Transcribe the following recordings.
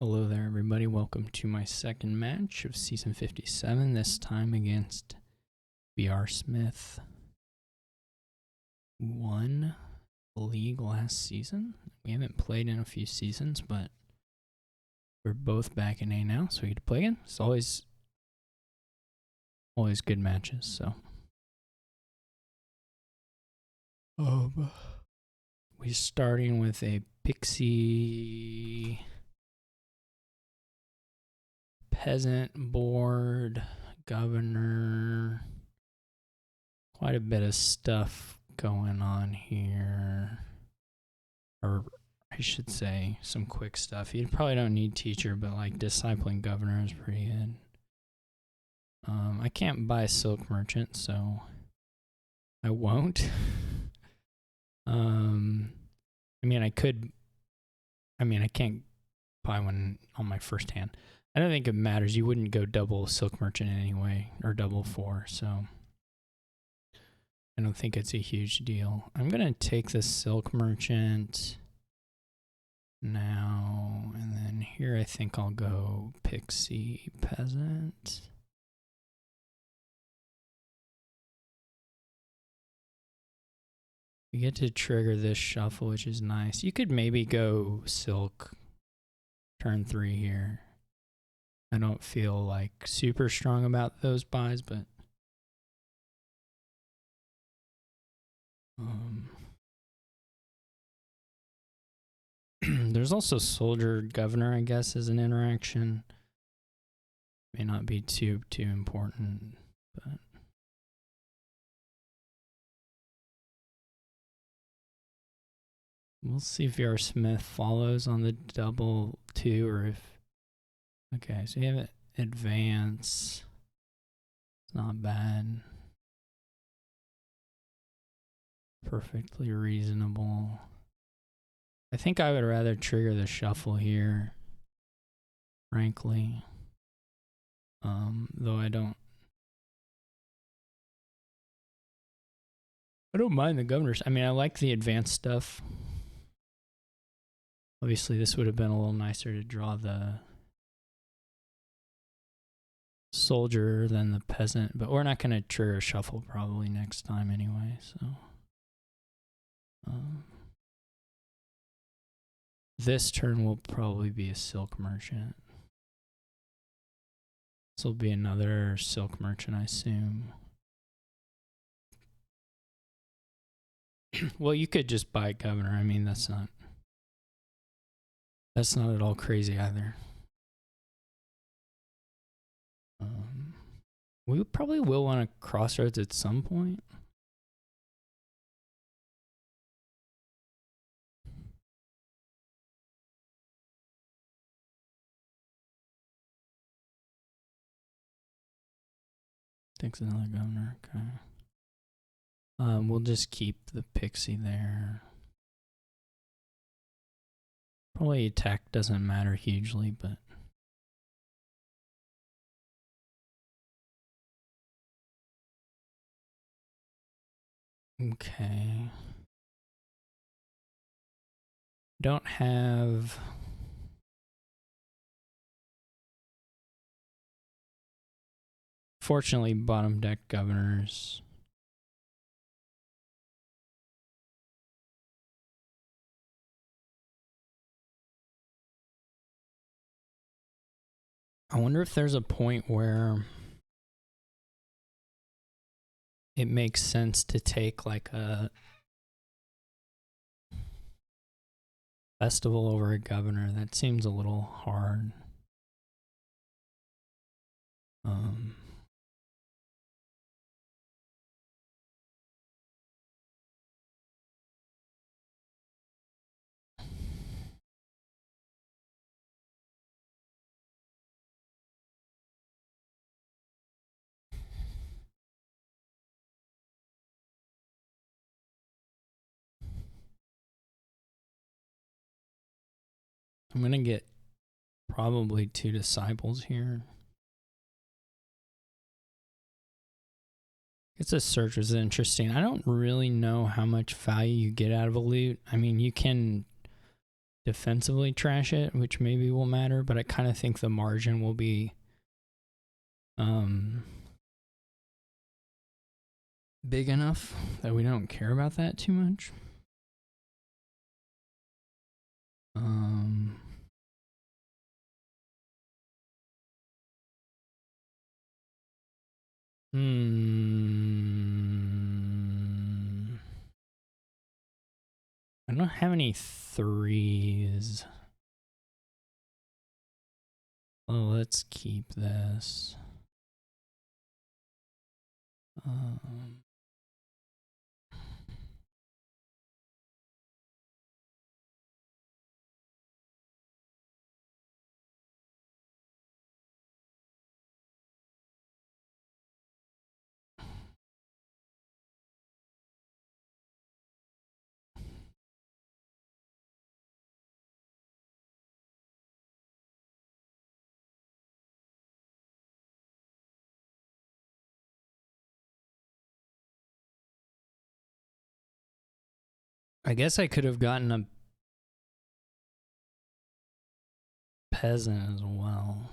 Hello there, everybody. Welcome to my second match of Season 57, this time against VRSmith. Won the league last season. We haven't played in a few seasons, but we're both back in A now, so we get to play again. It's always good matches, so. We're starting with a Pixie peasant board, governor, quite a bit of stuff going on here, or I should say some quick stuff. You probably don't need teacher, but like discipling governor is pretty good. I can't buy silk merchant, so I won't. I can't buy one on my first hand. I don't think it matters. You wouldn't go double silk merchant anyway, or double 4, so I don't think it's a huge deal. I'm gonna take the silk merchant now, and then here I think I'll go Pixie peasant. You get to trigger this shuffle, which is nice. You could maybe go silk turn 3 here. I don't feel like super strong about those buys, but there's also soldier governor, I guess, as an interaction. May not be too important, but we'll see if VRSmith follows on the double 2 or if. Okay, so you have advance. It's not bad. Perfectly reasonable. I think I would rather trigger the shuffle here, frankly. Though I don't mind the governors. I mean, I like the advanced stuff. Obviously, this would have been a little nicer to draw the soldier than the peasant, but we're not going to trigger a shuffle probably next time anyway, so. This turn will probably be a silk merchant. This will be another silk merchant, I assume. Well, you could just buy governor. I mean, that's not at all crazy either. We probably will want to crossroads at some point. Takes another governor. Okay. We'll just keep the Pixie there. Probably attack doesn't matter hugely, but okay. Don't have fortunately bottom deck governors. I wonder if there's a point where it makes sense to take like a festival over a governor. That seems a little hard. I'm gonna get probably 2 disciples here. It's a search is interesting. I don't really know how much value you get out of a loot. I mean, you can defensively trash it, which maybe will matter, but I kind of think the margin will be big enough that we don't care about that too much. I don't have any threes. Well, let's keep this. I guess I could have gotten a peasant as well.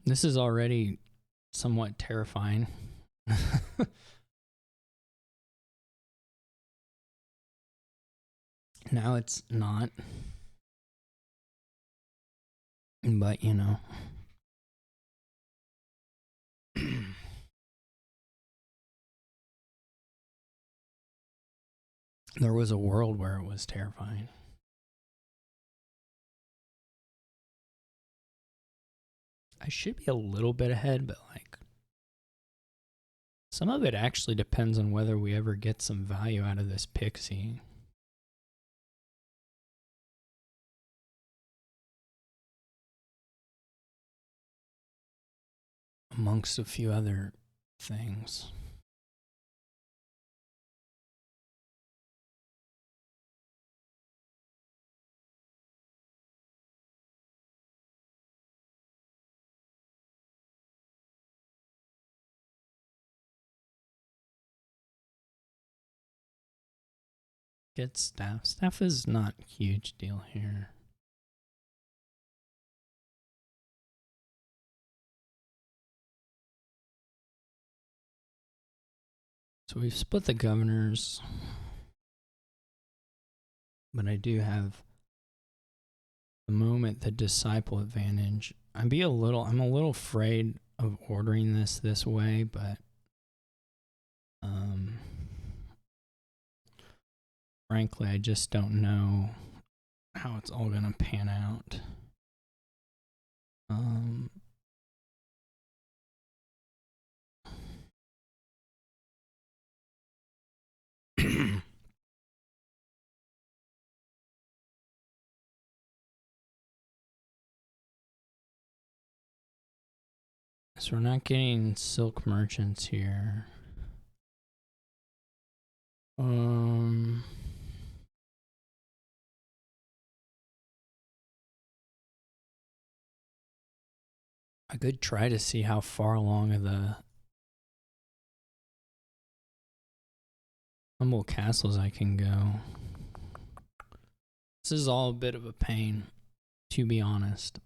This is already somewhat terrifying. Now it's not. But, you know. There was a world where it was terrifying. I should be a little bit ahead, but like some of it actually depends on whether we ever get some value out of this pixie. Amongst a few other things. Get staff. Staff is not a huge deal here. So we've split the governors. But I do have the moment the disciple advantage. I'm a little afraid of ordering this way, but frankly, I just don't know how it's all gonna pan out. So we're not getting silk merchants here. I could try to see how far along of the humble castles I can go. This is all a bit of a pain, to be honest.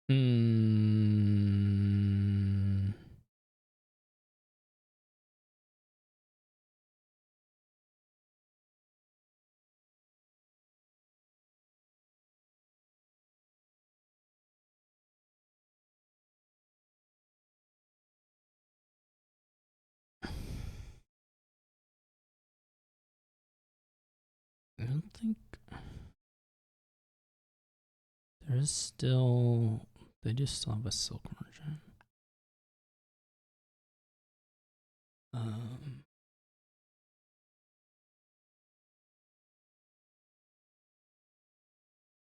I don't think there's still. They just still have a silk merchant.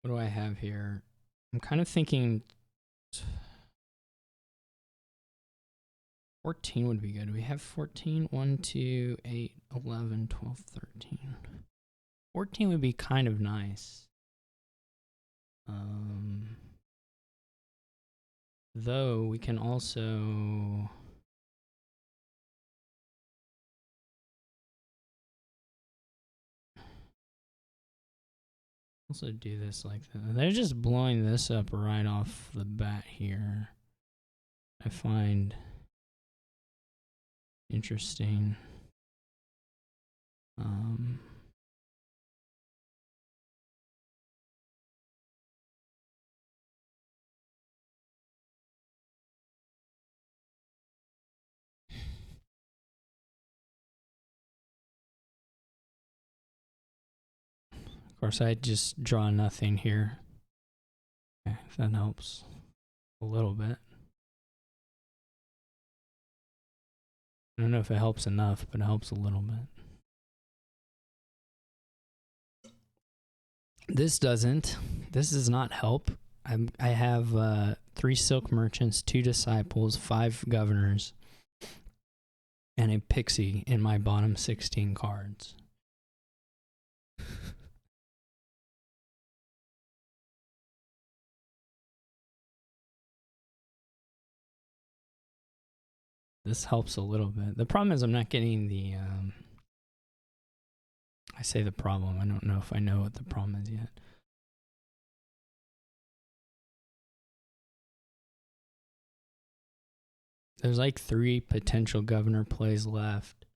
What do I have here? I'm kind of thinking 14 would be good. We have 14, 1, 2, 8, 11, 12, 13. 14 would be kind of nice. Though we can also do this like that. They're just blowing this up right off the bat here. I find interesting. Of course, I just draw nothing here. Okay, if that helps a little bit. I don't know if it helps enough, but it helps a little bit. This doesn't. This does not help. I have 3 silk merchants, 2 disciples, 5 governors, and a pixie in my bottom 16 cards. This helps a little bit. The problem is I'm not getting the, I say the problem, I don't know if I know what the problem is yet. There's like 3 potential governor plays left.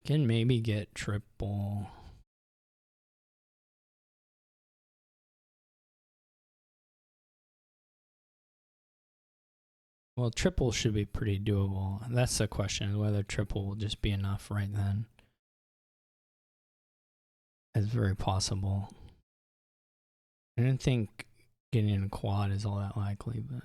Can maybe get triple. Well, triple should be pretty doable. That's the question, whether triple will just be enough right then. It's very possible. I don't think getting a quad is all that likely, but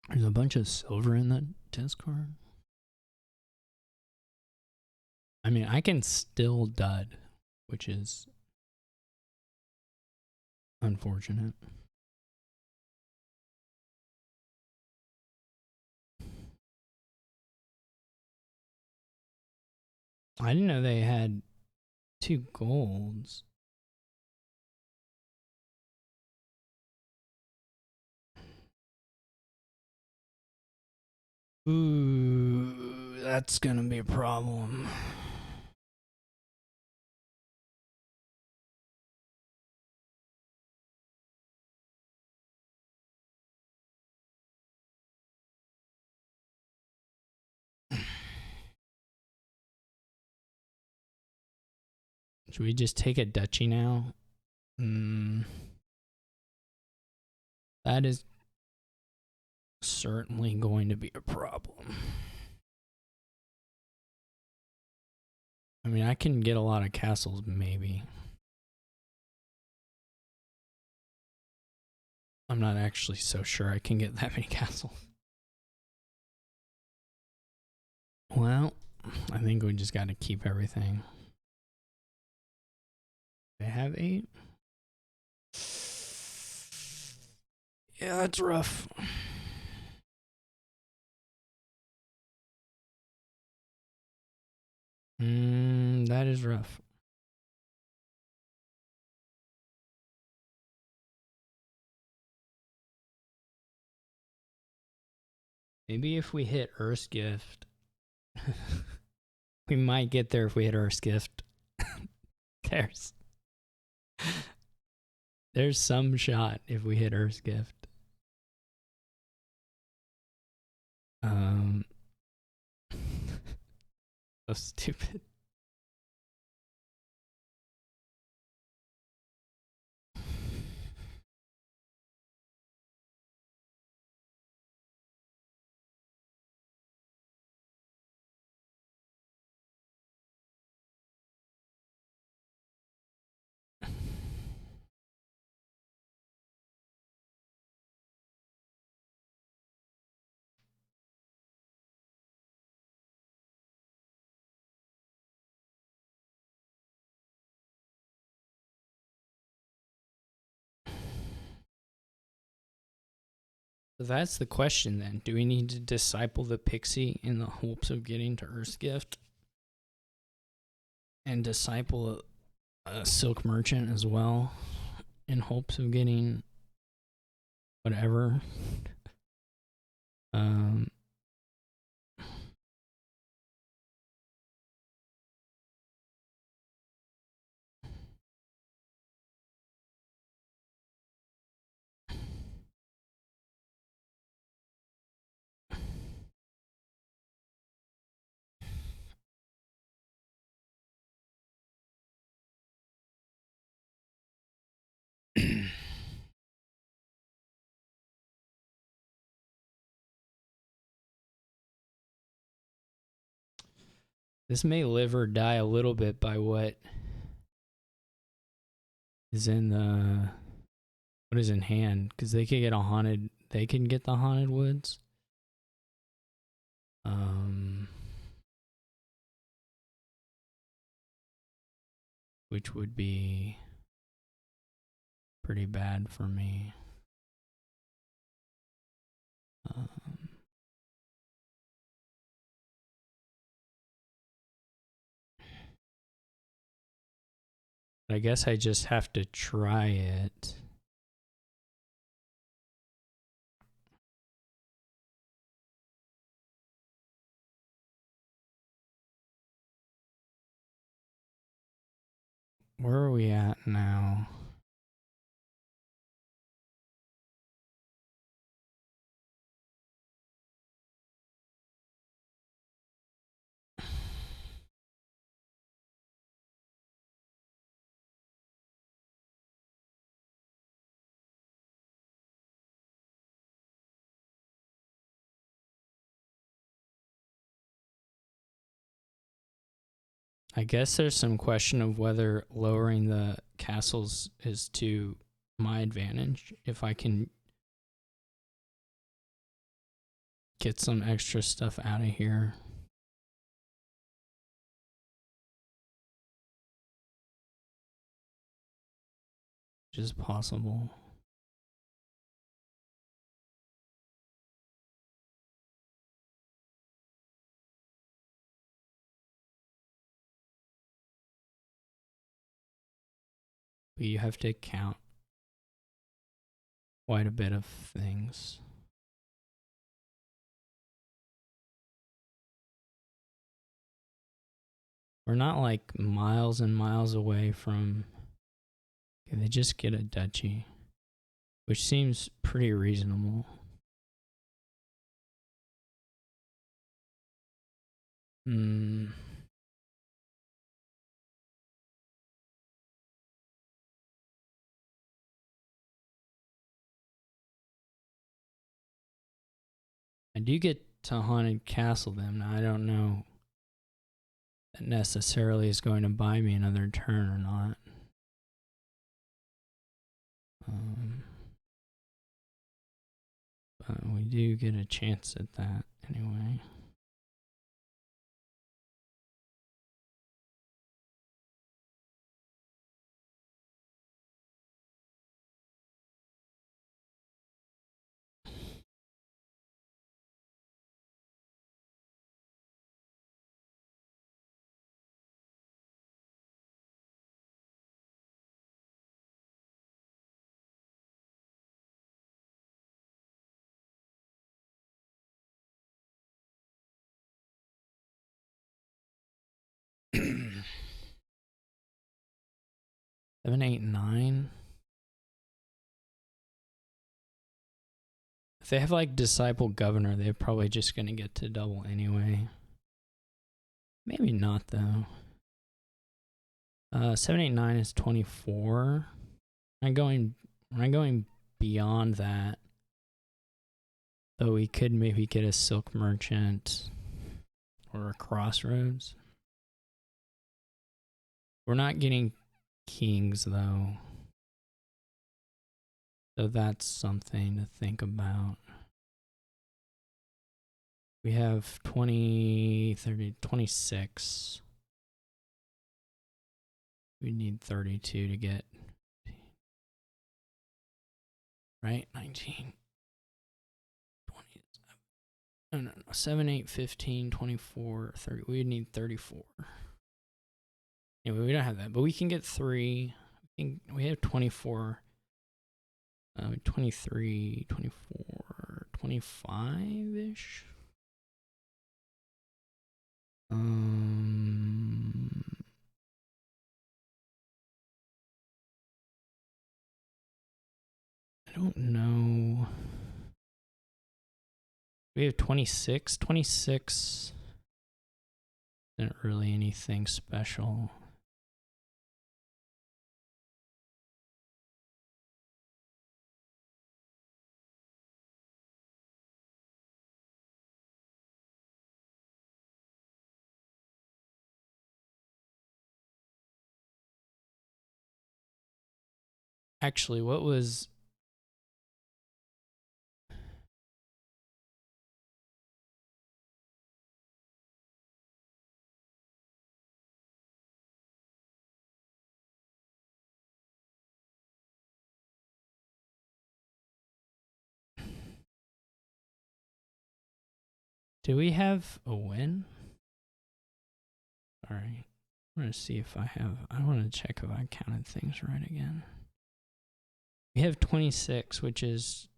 there's a bunch of silver in that test card. I mean, I can still dud, which is unfortunate. I didn't know they had 2 golds. Ooh, that's gonna be a problem. Should we just take a duchy now? That is certainly going to be a problem. I mean, I can get a lot of castles, maybe. I'm not actually so sure I can get that many castles. Well, I think we just got to keep everything. I have 8. Yeah, that's rough. That is rough. Maybe if we hit Earth's Gift, we might get there if we hit Earth's Gift. There's some shot if we hit Earth's Gift. So stupid. So that's the question then. Do we need to disciple the pixie in the hopes of getting to Earth's Gift? And disciple a silk merchant as well in hopes of getting whatever? This may live or die a little bit by what is in the what is in hand, because they could get a haunted. They can get the haunted woods. Which would be pretty bad for me. I guess I just have to try it. Where are we at now? I guess there's some question of whether lowering the castles is to my advantage. If I can get some extra stuff out of here. Which is possible. But you have to count quite a bit of things. We're not like miles and miles away from... Okay, they just get a duchy, which seems pretty reasonable. I do get to Haunted Castle them. Now, I don't know that necessarily is going to buy me another turn or not. But we do get a chance at that anyway. 7, 8, 9. If they have like disciple governor, they're probably just gonna get to double anyway. Maybe not though. 7, 8, 9 is 24. I'm going beyond that. Though we could maybe get a silk merchant or a crossroads. We're not getting kings though. So that's something to think about. We have 20, 30, 26. We need 32 to get, right? 19, 20. No. 7, 8, 15, 24, 30. We need 34. Anyway, we don't have that, but we can get 3. We have 24. 23, 24, 25-ish. I don't know. We have 26. 26 isn't really anything special. Actually, what was... Do we have a win? Sorry. I'm going to see if I have... I want to check if I counted things right again. We have 26, which is...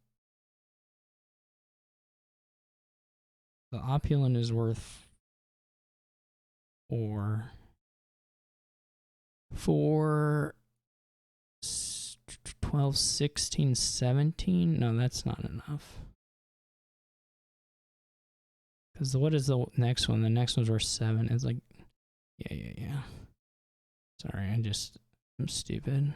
The opulent is worth 4. 4... 12, 16, 17? No, that's not enough. Because what is the next one? The next one's worth 7. It's like... Yeah. Sorry, I'm stupid.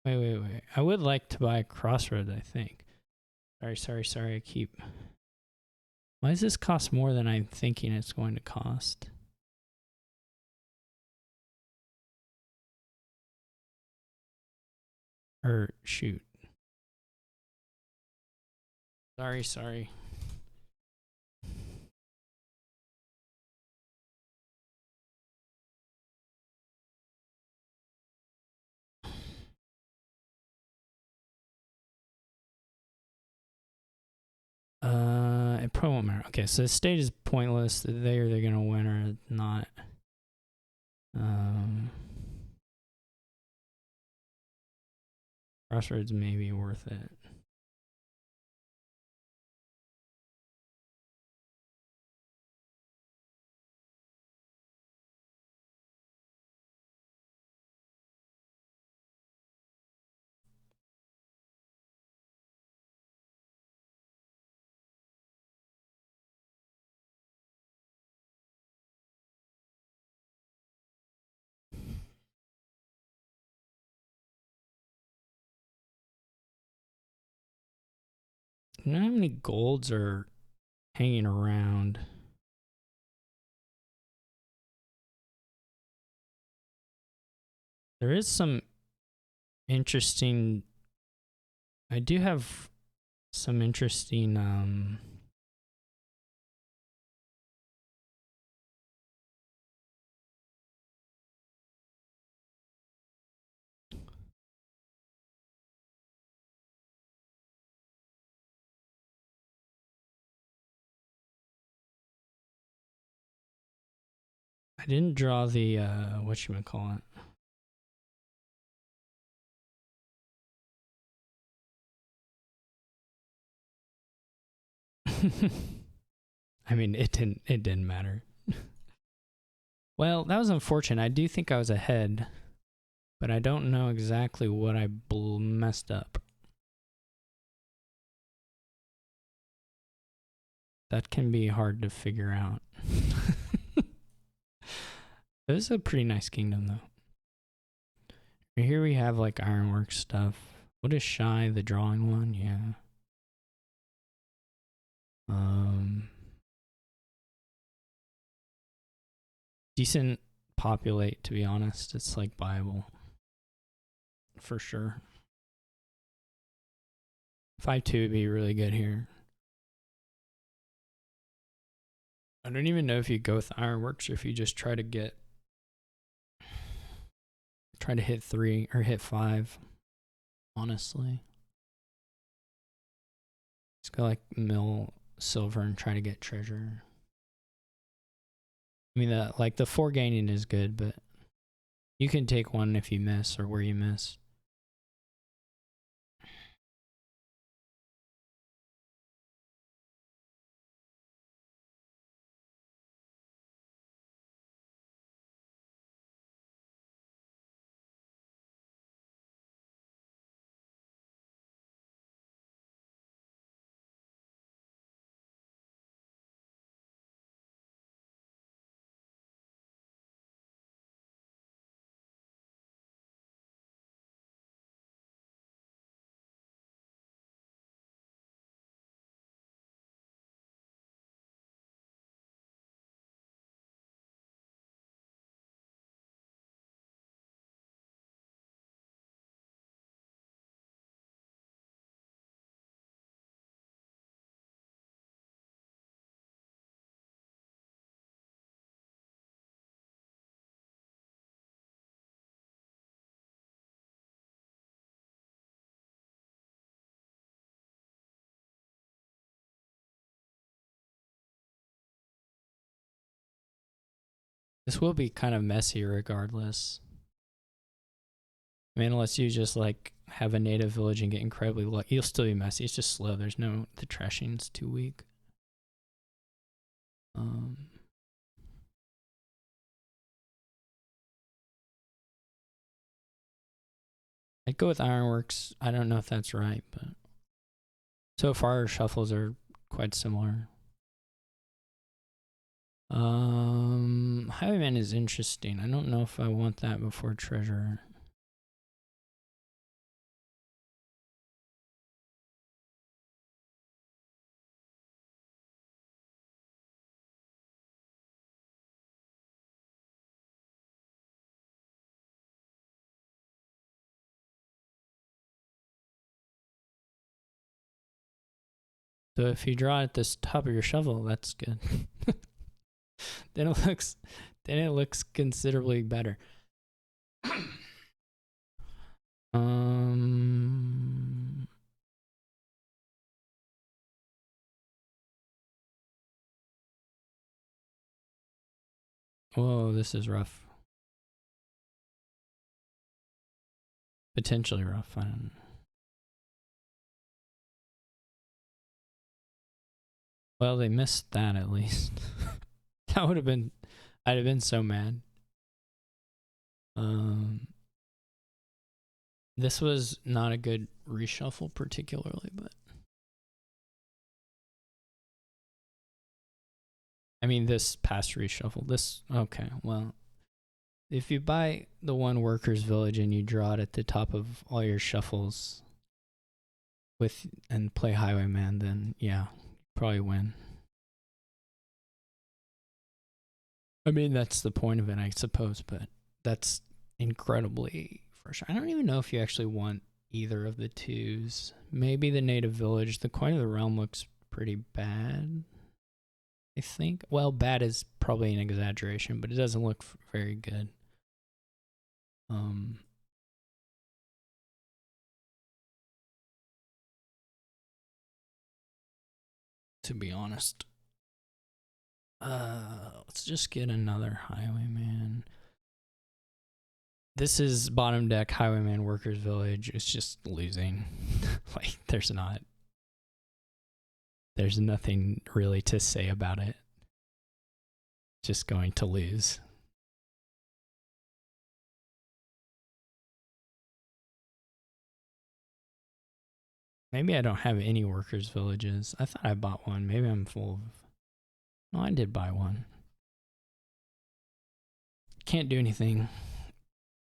Wait. I would like to buy a crossroads, I think. Sorry. I keep... Why does this cost more than I'm thinking it's going to cost? Or, shoot. Sorry. It probably won't matter. Okay, so the state is pointless. They're gonna win or not. Crossroads may be worth it. You know how many golds are hanging around? There is some interesting... I do have some interesting... I didn't draw the, whatchamacallit. I mean, it didn't matter. Well, that was unfortunate. I do think I was ahead, but I don't know exactly what I messed up. That can be hard to figure out. This is a pretty nice kingdom, though. Here we have like ironwork stuff. What is Shy, the drawing one? Yeah. Decent populate, to be honest. It's like viable. For sure. 5-2 would be really good here. I don't even know if you go with ironworks or if you just try to hit 3 or hit 5. Honestly. Just go like mill silver and try to get treasure. I mean, the 4 gaining is good, but you can take 1 if you miss or where you miss. This will be kind of messy regardless. I mean, unless you just like have a native village and get incredibly lucky, you'll still be messy. It's just slow. There's no, the trashing's too weak. I'd go with ironworks. I don't know if that's right, but so far our shuffles are quite similar. Highwayman is interesting. I don't know if I want that before treasure. So if you draw at this top of your shovel, that's good. then it looks considerably better. Whoa, this is rough. Potentially rough. I don't know. Well, they missed that at least. That would have been, I'd have been so mad. This was not a good reshuffle particularly, but I mean this past reshuffle. This, okay, well, if you buy the one workers village and you draw it at the top of all your shuffles with and play Highwayman, then yeah, probably win. I mean, that's the point of it, I suppose, but that's incredibly frustrating. I don't even know if you actually want either of the twos. Maybe the native village. The coin of the realm looks pretty bad, I think. Well, bad is probably an exaggeration, but it doesn't look very good. To be honest. Let's just get another Highwayman. This is bottom deck Highwayman Workers Village. It's just losing. Like, there's not there's nothing really to say about it. Just going to lose. Maybe I don't have any workers' villages. I thought I bought one. Maybe I'm full of... No, I did buy one. Can't do anything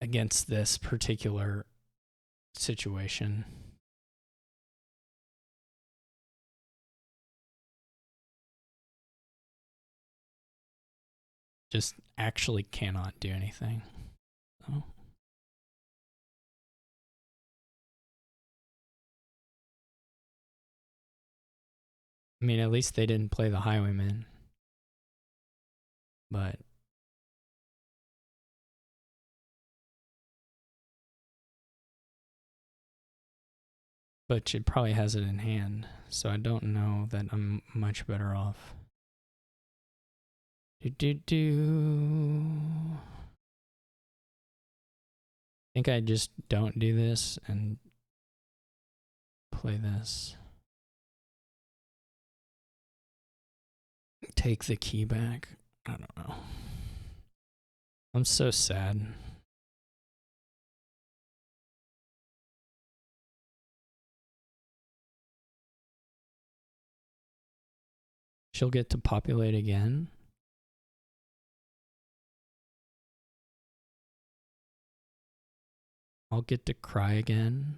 against this particular situation. Just actually cannot do anything. So. I mean, at least they didn't play the highwaymen. But she probably has it in hand, so I don't know that I'm much better off. I think I just don't do this and play this. Take the key back. I don't know. I'm so sad. She'll get to populate again. I'll get to cry again.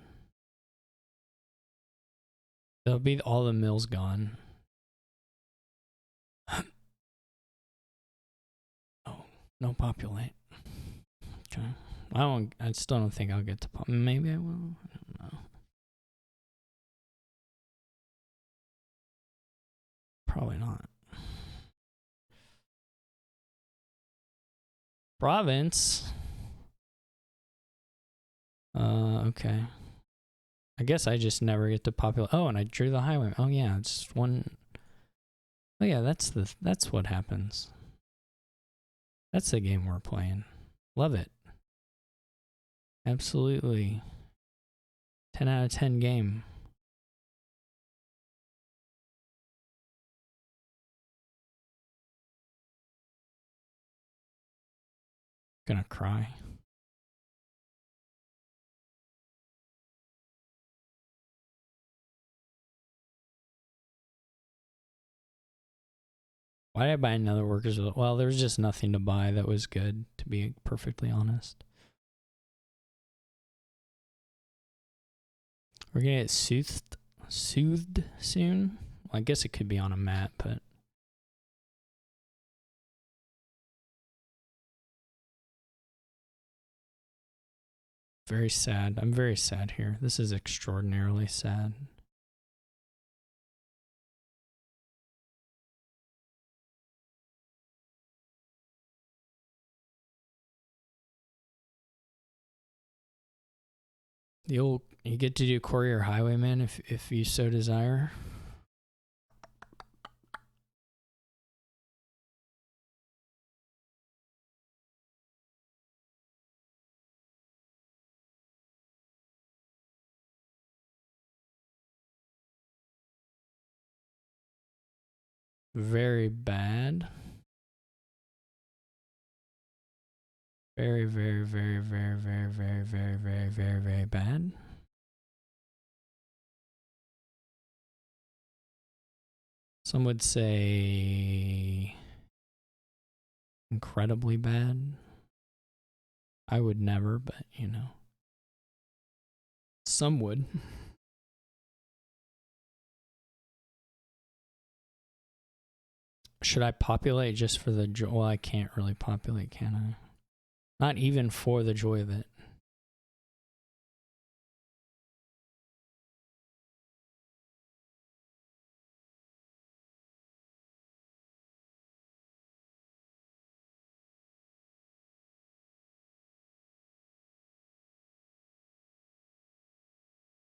There'll be all the mills gone. Oh, no populate. Okay. I still don't think I'll get to populate. Maybe I will. I don't know. Probably not. Province. Okay. I guess I just never get to populate. Oh, and I drew the highway. Oh yeah, it's one. Oh yeah, that's what happens. That's the game we're playing. Love it. Absolutely. 10 out of 10 game. Gonna cry. Why did I buy another workers? Well, there was just nothing to buy that was good, to be perfectly honest. We're gonna get soothed soon. Well, I guess it could be on a map, but very sad. I'm very sad here. This is extraordinarily sad. You get to do courier highwayman if you so desire. Very bad. Very, very, very, very, very, very, very, very, very, very bad. Some would say incredibly bad. I would never, but you know. Some would. Should I populate just for the joy? Well, I can't really populate, can I? Not even for the joy of it.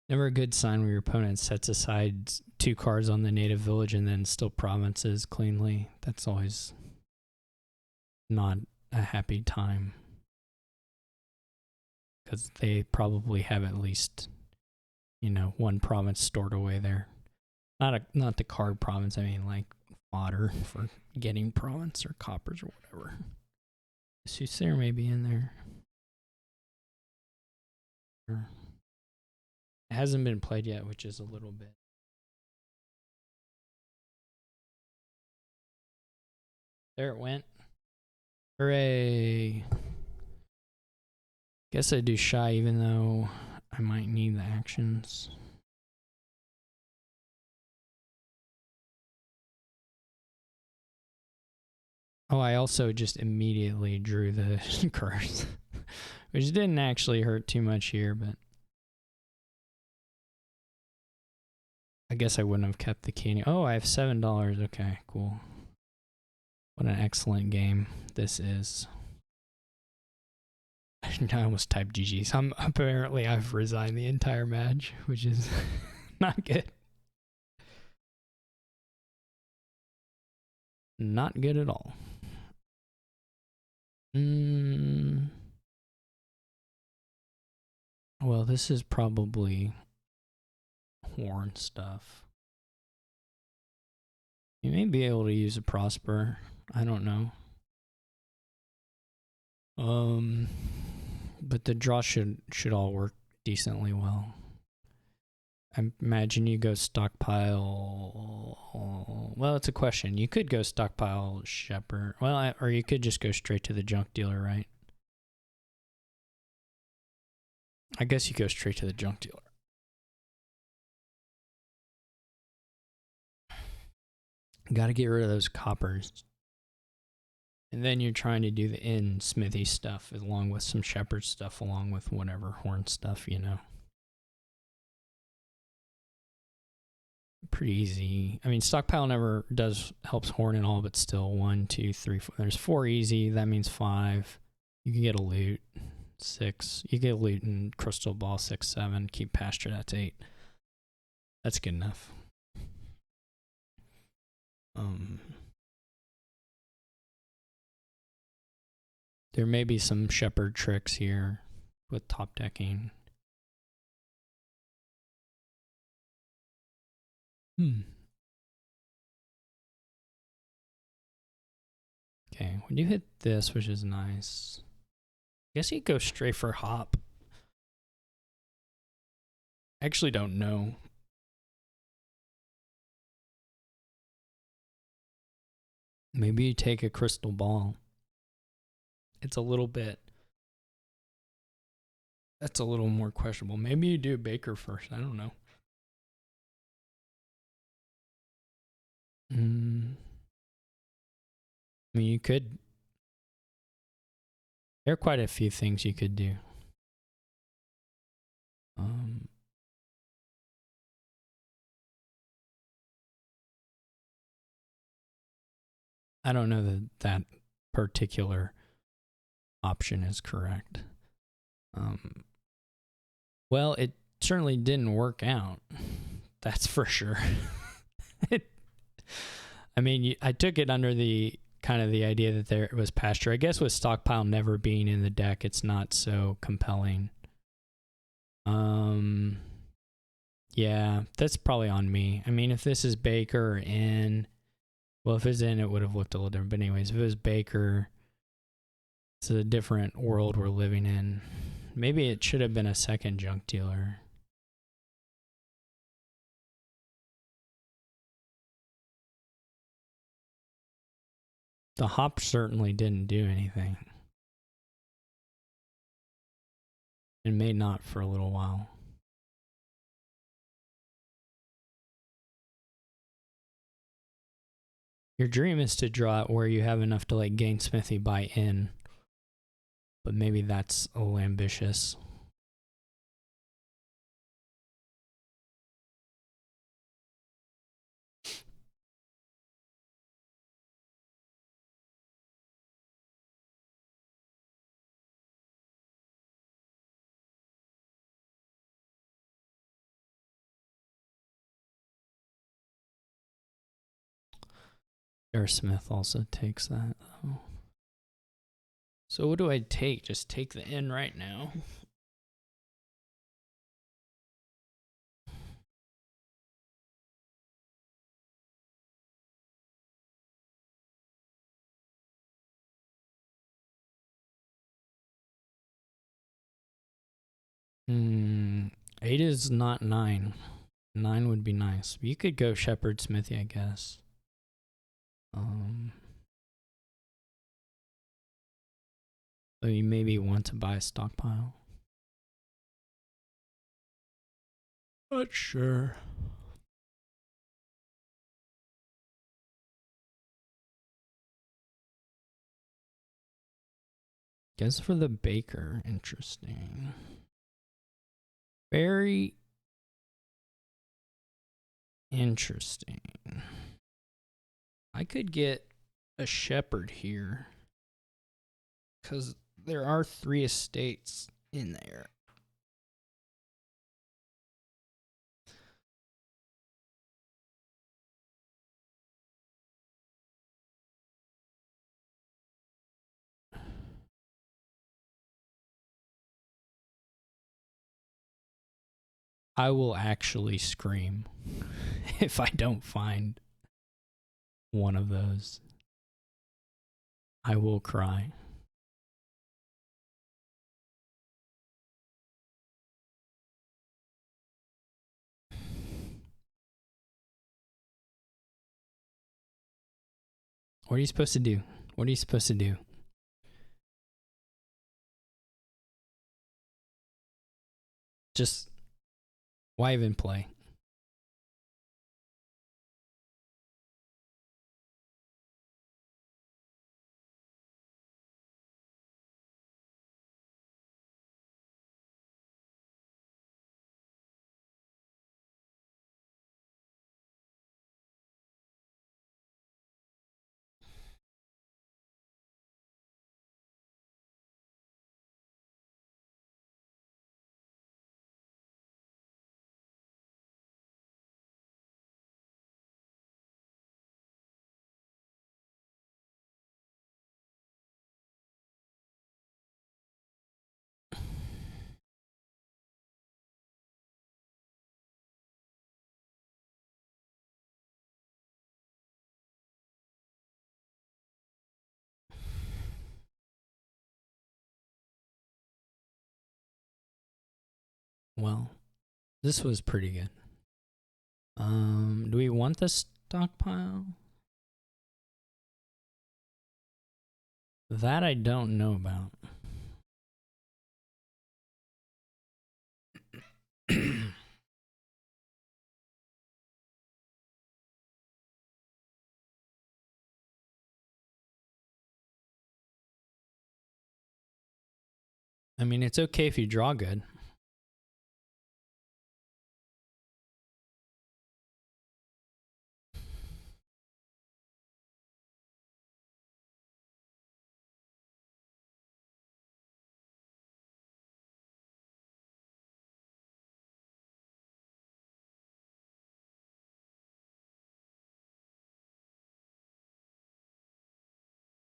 Never a good sign when your opponent sets aside 2 cards on the native village and then still provinces cleanly. That's always not a happy time. Because they probably have at least, you know, 1 province stored away there. Not the card province. I mean like fodder for getting province or coppers or whatever. Soothsayer may be in there. It hasn't been played yet, which is a little bit. There it went. Hooray. Guess I do shy even though I might need the actions. Oh, I also just immediately drew the curse, which didn't actually hurt too much here, but I guess I wouldn't have kept the key. Oh, I have $7. Okay, cool. What an excellent game this is. I almost typed GG's. Apparently I've resigned the entire match, which is not good. Not good at all. Well, this is probably horn stuff. You may be able to use a prosper. I don't know. But the draw should all work decently well. I imagine you go stockpile. Well, it's a question. You could go stockpile shepherd. Well, or you could just go straight to the junk dealer, right? I guess you go straight to the junk dealer. Got to get rid of those coppers. And then you're trying to do the in smithy stuff along with some shepherd stuff along with whatever horn stuff, you know. Pretty easy. I mean, stockpile never helps horn and all, but still 1, 2, 3, 4. There's 4 easy. That means 5. You can get a loot. 6. You get a loot and crystal ball 6, 7. Keep pasture. That's 8. That's good enough. There may be some shepherd tricks here with top decking. Okay, when you hit this, which is nice, I guess you go straight for hop. I actually don't know. Maybe you take a crystal ball. It's a little bit. That's a little more questionable. Maybe you do Baker first. I don't know. I mean, you could. There are quite a few things you could do. I don't know that that particular option is correct. Well, it certainly didn't work out. That's for sure. I mean, I took it under the kind of the idea that there was pasture. I guess with stockpile never being in the deck, it's not so compelling. Yeah, that's probably on me. I mean, if this is Baker or in, well, if it's in, it would have looked a little different. But anyways, if it was Baker, it's a different world we're living in. Maybe it should have been a second junk dealer. The hop certainly didn't do anything. It may not for a little while. Your dream is to draw it where you have enough to like gain smithy by in. But maybe that's a little ambitious. VRSmith also takes that though. So what do I take? Just take the in right now. 8 is not 9. 9 would be nice. You could go Shepherd Smithy, I guess. So you maybe want to buy a stockpile. Not sure. Guess for the baker, interesting. Very interesting. I could get a shepherd here because there are 3 estates in there. I will actually scream if I don't find one of those. I will cry. What are you supposed to do? What are you supposed to do? Just, why even play? Well, this was pretty good. Do we want the stockpile? That I don't know about. I mean, it's okay if you draw good.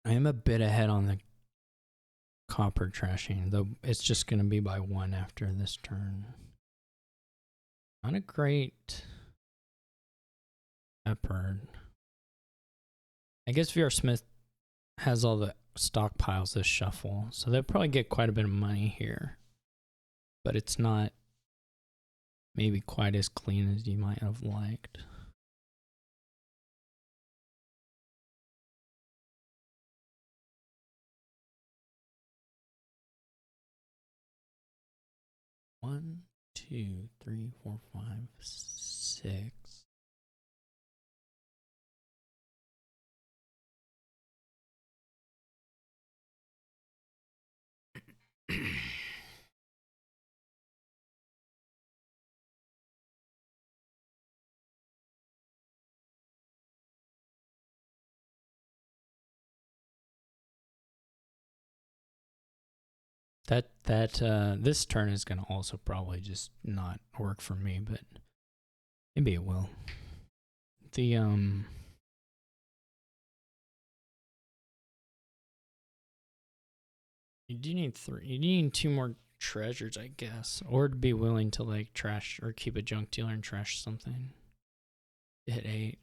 I am a bit ahead on the copper trashing, though it's just going to be by 1 after this turn. Not a great shepherd. I guess VRSmith has all the stockpiles this shuffle, so they'll probably get quite a bit of money here. But it's not maybe quite as clean as you might have liked. One, 2, 3, 4, 5, 6. This turn is gonna also probably just not work for me, but maybe it will. The you do need 3. You need 2 more treasures, I guess, or to be willing to like trash or keep a junk dealer and trash something. Hit 8.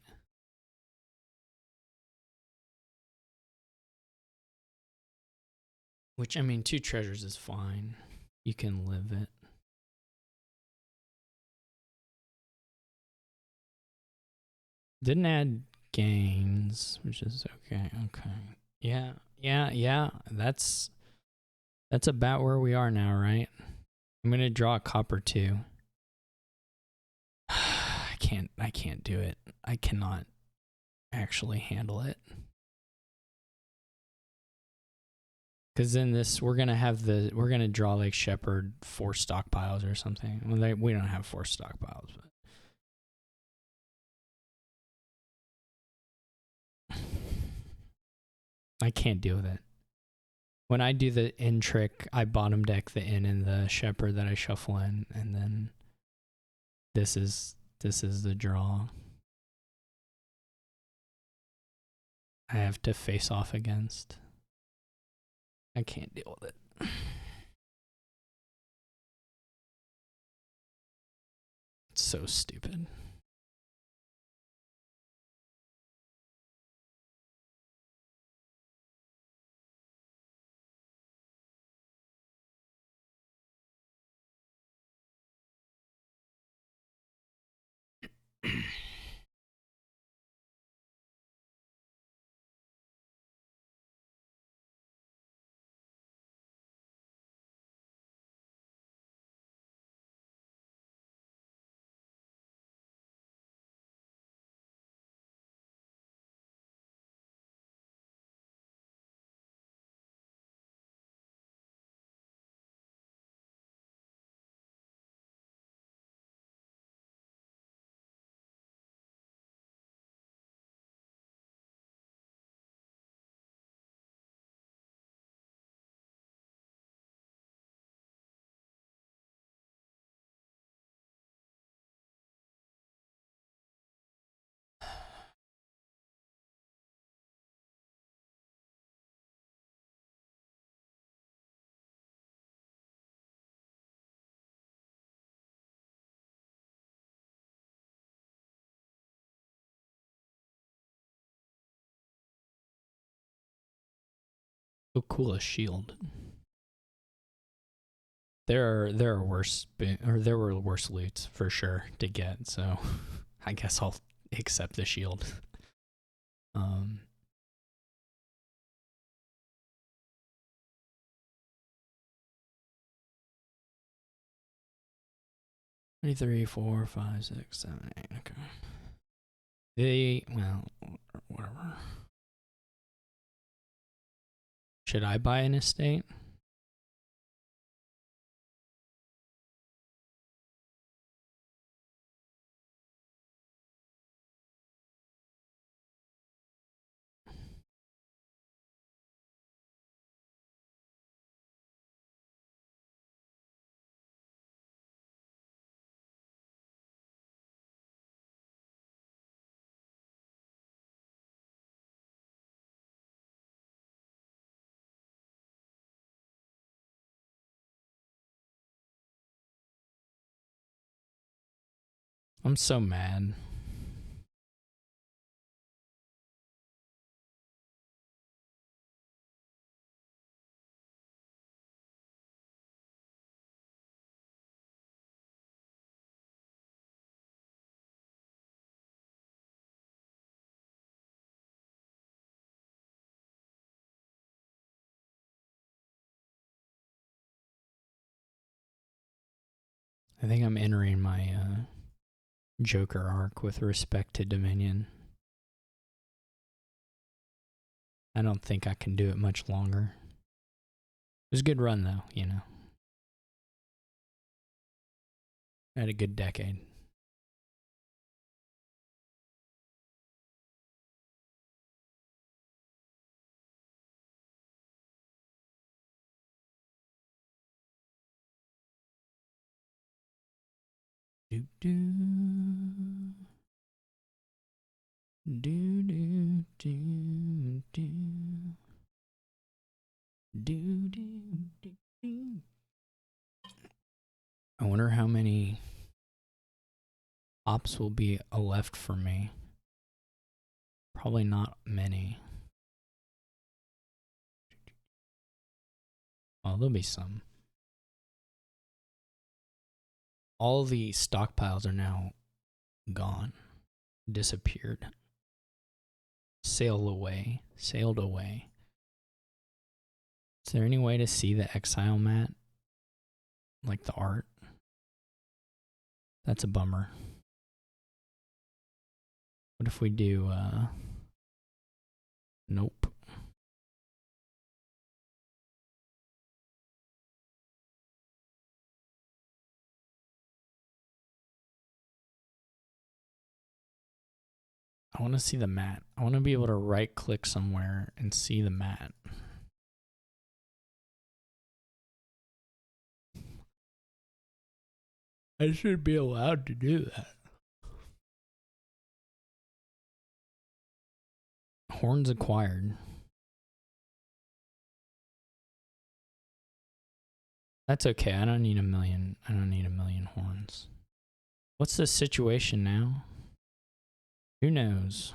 Which, I mean, 2 treasures is fine. You can live it. Didn't add gains, which is okay. Okay. Yeah. That's about where we are now, right? I'm gonna draw a copper 2. I can't do it. I cannot actually handle it. Because in this, we're gonna draw like Shepherd 4 stockpiles or something. Well, we don't have 4 stockpiles, but I can't deal with it. When I do the in trick, I bottom deck the in and the Shepherd that I shuffle in, and then this is the draw. I have to face off against. I can't deal with it. It's so stupid. So cool a shield. There are worse, or there were worse loots for sure to get. So I guess I'll accept the shield. 3, 4, 5, 6, 7, 8. Okay. Well, whatever. Should I buy an estate? I'm so mad. I think I'm entering my Joker arc with respect to Dominion. I don't think I can do it much longer. It was a good run, though, you know. I had a good decade. Do do do do do do do do do. I wonder how many ops will be left for me. Probably not many. Well, there'll be some. All the stockpiles are now gone. disappeared. Sailed away. Is there any way to see the exile mat? Like the art? That's a bummer. What if we do, nope. I want to see the mat. I want to be able to right click somewhere and see the mat. I should be allowed to do that. Horns acquired. That's okay. I don't need a million horns. What's the situation now? Who knows?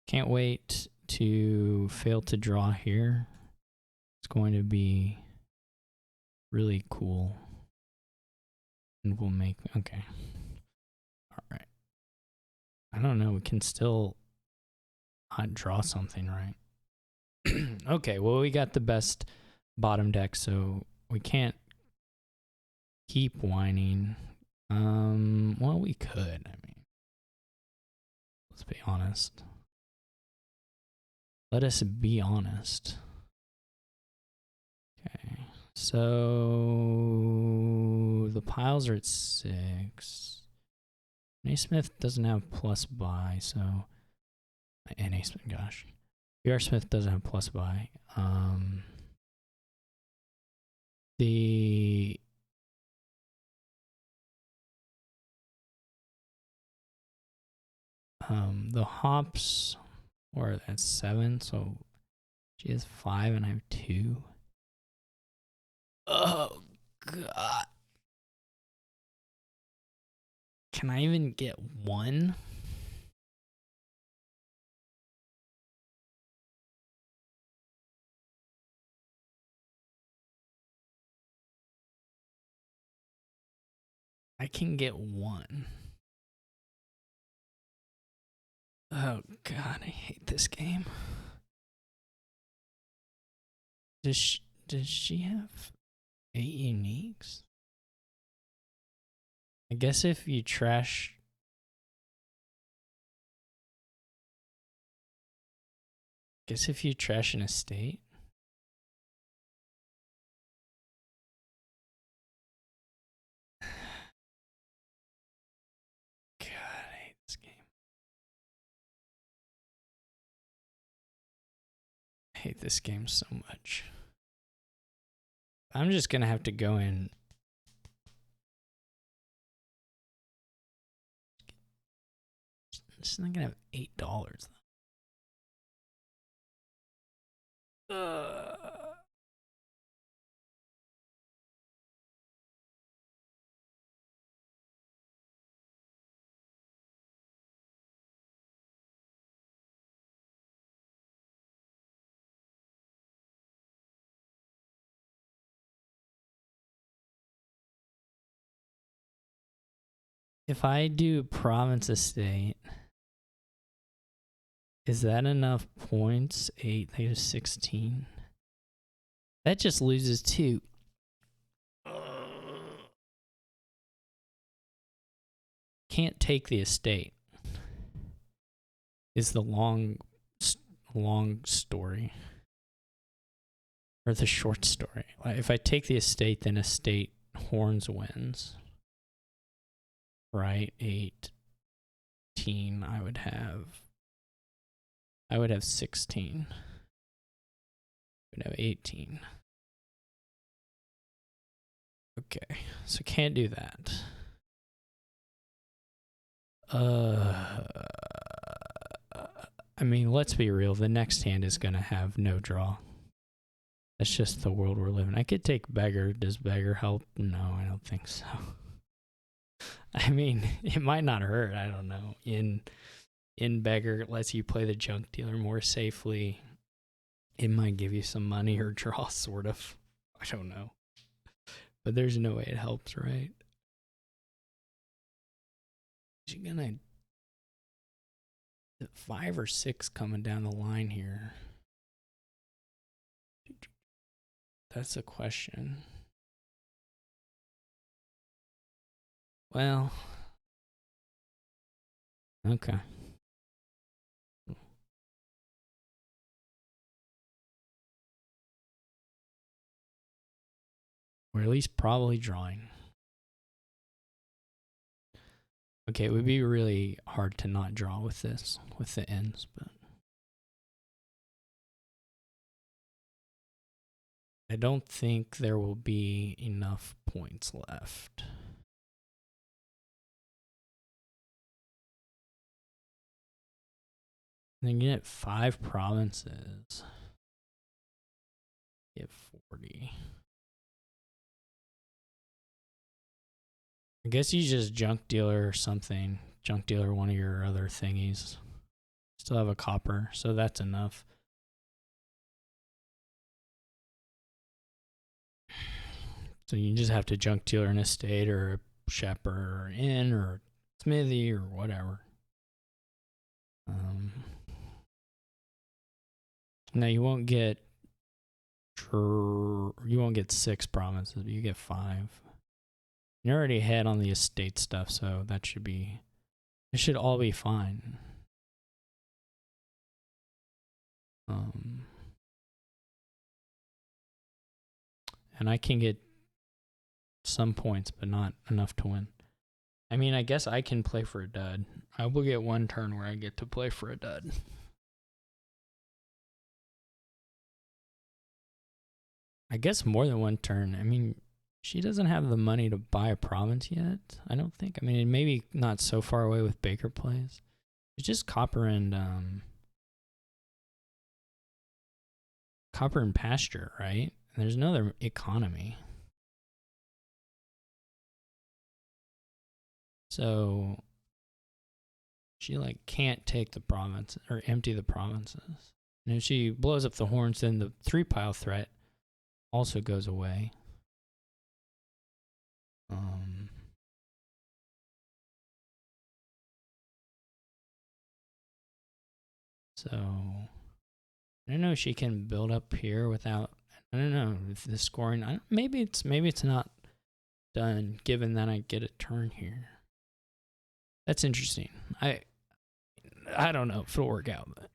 Can't wait to fail to draw here. It's going to be really cool. And we'll make, okay. All right. I don't know. We can still draw something, right? Okay, well, we got the best bottom deck, so we can't keep whining. Well, we could. I mean, let's be honest. Let us be honest. Okay, so the piles are at 6. VRSmith doesn't have plus buy, so gosh, VRSmith doesn't have plus buy. The hops are at 7, so she has 5 and I have 2. Oh god. Can I even get 1? I can get 1. Oh god, I hate this game. Does she have 8 uniques? I guess if you trash... an estate... God, I hate this game. I hate this game so much. I'm just gonna have to go in... It's not gonna have $8 though. If I do province estate, is that enough points? 8, they have 16. That just loses 2. Can't take the estate. Is the long story. Or the short story. If I take the estate, then estate horns wins. Right, 18. I would have 16. I would have 18. Okay, so can't do that. I mean, let's be real. The next hand is gonna have no draw. That's just the world we're living. I could take beggar. Does beggar help? No, I don't think so. I mean, it might not hurt. I don't know. In beggar, it lets you play the junk dealer more safely. It might give you some money or draw, sort of. I don't know. But there's no way it helps, right? Is she gonna 5 or 6 coming down the line here? That's a question. Well, okay. Or at least probably drawing. Okay, it would be really hard to not draw with this, with the ends, but I don't think there will be enough points left. Then you get 5 provinces. Get 40. I guess you just junk dealer or something. Junk dealer one of your other thingies. Still have a copper, so that's enough. So you just have to junk dealer an estate or a shepherd or an inn or smithy or whatever. Now you won't get 6 provinces, but you get 5. You're already ahead on the estate stuff, so it should all be fine. And I can get some points, but not enough to win. I mean, I guess I can play for a dud. I will get 1 turn where I get to play for a dud. I guess more than 1 turn. I mean, she doesn't have the money to buy a province yet, I don't think. I mean, maybe not so far away with Baker plays. It's just copper and pasture, right? And there's another economy. So she like can't take the province or empty the provinces. And if she blows up the horns, then the 3-pile threat also goes away. So I don't know if she can build up here without. I don't know if the scoring. Maybe it's not done given that I get a turn here. That's interesting. I don't know if it'll work out, but.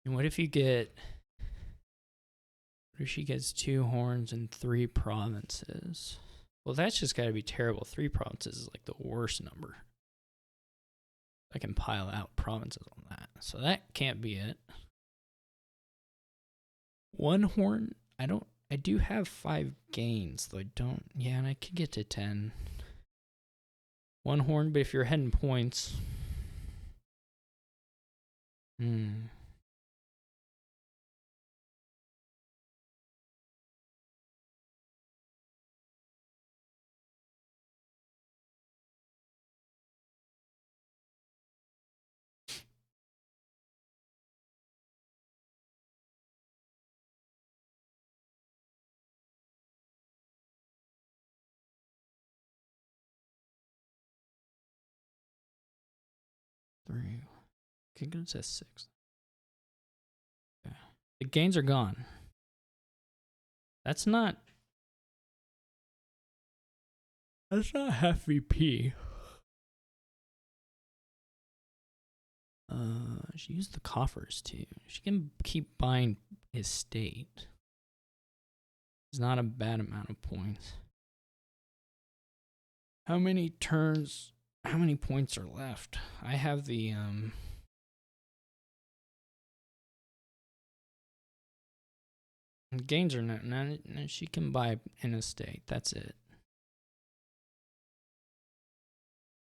And what if she gets 2 horns and 3 provinces? Well, that's just got to be terrible. 3 provinces is like the worst number. I can pile out provinces on that. So that can't be it. 1 horn? I do have 5 gains, though I don't. Yeah, and I could get to 10. 1 horn, but if you're heading points. 3. Could go to 6. Okay. The gains are gone. That's not half VP. She used the coffers too. She can keep buying his state. It's not a bad amount of points. How many turns? How many points are left? I have the gains are not. She can buy an estate. That's it.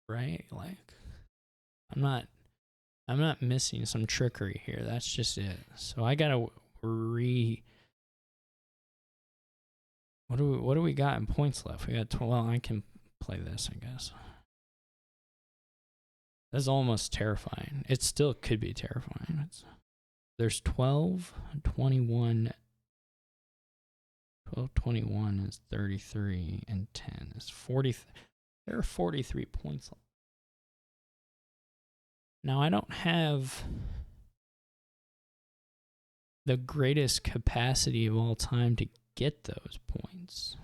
Right? Like, I'm not missing some trickery here. That's just it. So I gotta What do we got in points left? We got 12. Well, I can play this, I guess. That's almost terrifying. It still could be terrifying. There's 12, 21. 12, 21 is 33, and 10 is 40. There are 43 points left. Now, I don't have the greatest capacity of all time to get those points.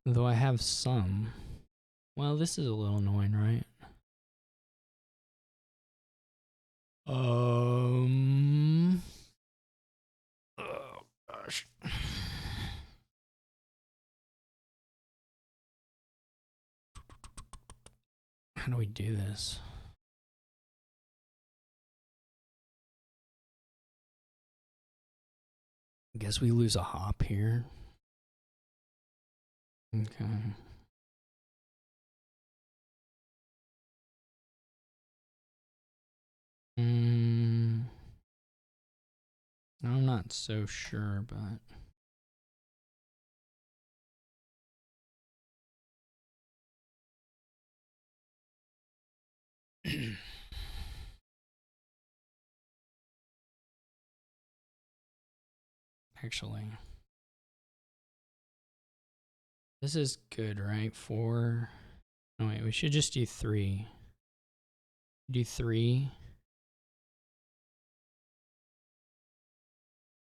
Though I have some. Well, this is a little annoying, right? Oh gosh. How do we do this? I guess we lose a hop here. Okay. I'm not so sure, but actually, this is good, right? 4. No, wait, we should just do 3. Do 3.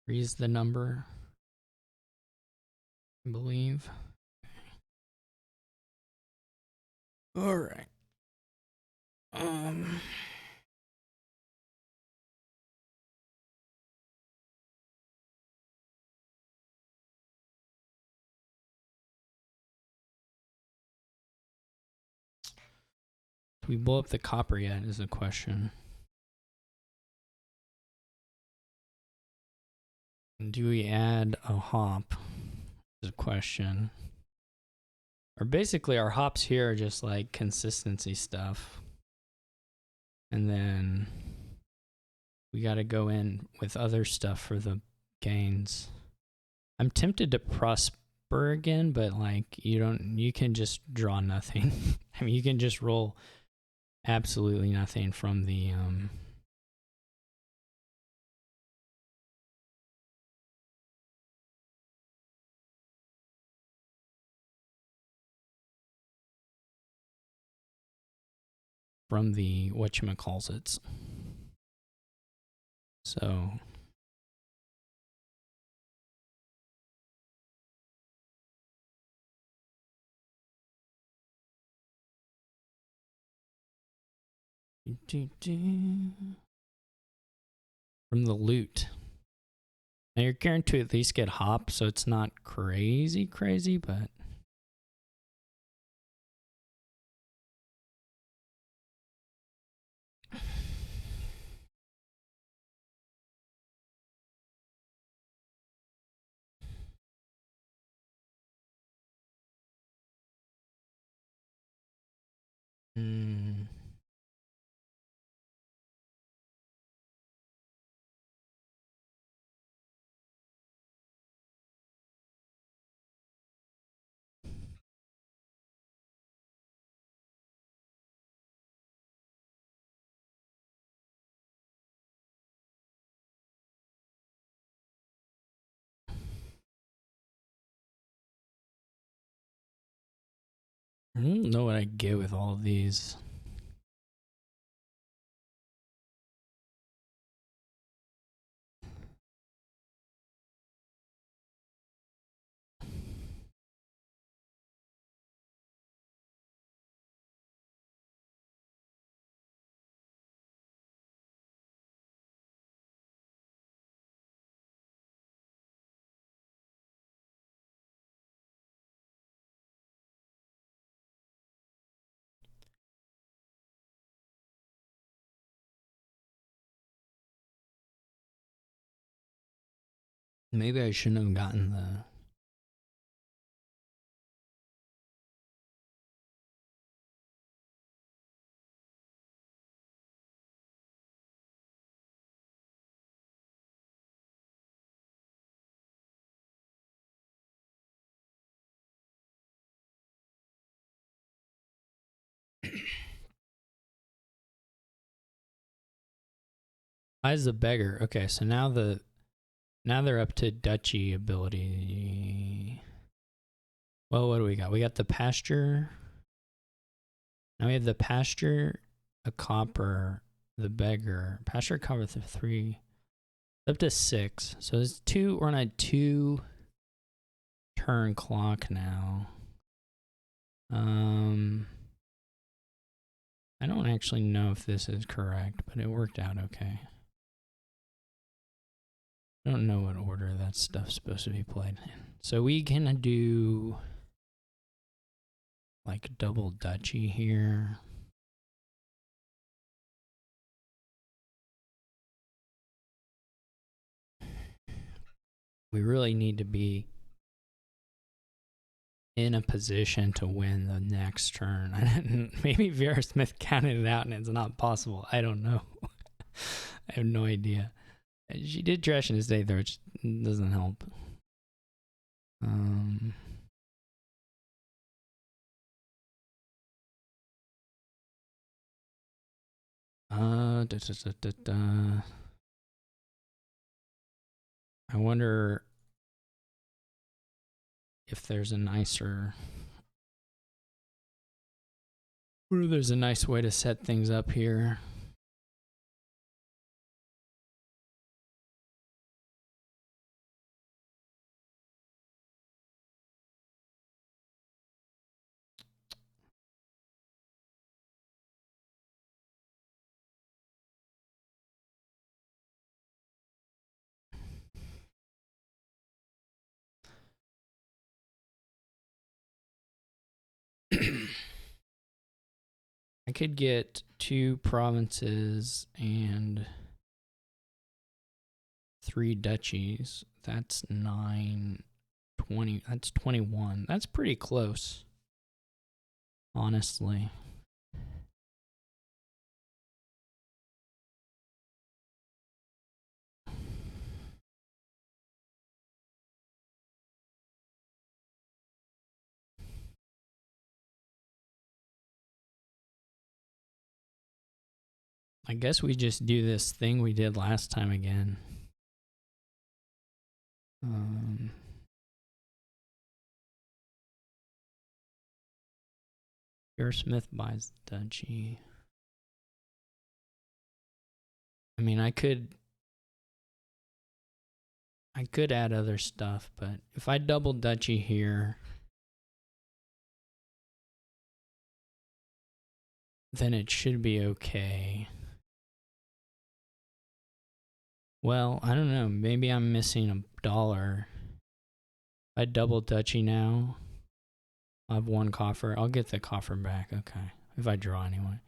3 is the number, I believe. All right. Do we blow up the copper yet is the question. Do we add a hop is a question. Or basically our hops here are just like consistency stuff. And then we got to go in with other stuff for the gains. I'm tempted to prosper again, but like you can just draw nothing. I mean, you can just roll absolutely nothing from the whatchamacallits. So from the loot. Now you're guaranteed to at least get hop, so it's not crazy, but I don't know what I get with all of these. Maybe I shouldn't have gotten the... Eyes the beggar. Okay, so now they're up to duchy ability. Well, what do we got? We got the pasture. Now we have the pasture, a copper, the beggar. Pasture, copper, 3. Up to 6. So there's 2. We're on a 2 turn clock now. I don't actually know if this is correct, but it worked out okay. I don't know what order that stuff's supposed to be played in. So we can do like double duchy here. We really need to be in a position to win the next turn. Maybe VRSmith counted it out and it's not possible. I don't know. I have no idea. She did trash in his day, though, which doesn't help. I wonder if there's a nicer... Or there's a nice way to set things up here. I could get 2 provinces and 3 duchies. That's 9, 20. That's 21. That's pretty close, honestly. I guess we just do this thing we did last time again. VRSmith buys the duchy. I mean, I could add other stuff, but if I double duchy here, then it should be okay. Well, I don't know. Maybe I'm missing $1. If I double duchy now, I'll have 1 coffer. I'll get the coffer back. Okay. If I draw anyway.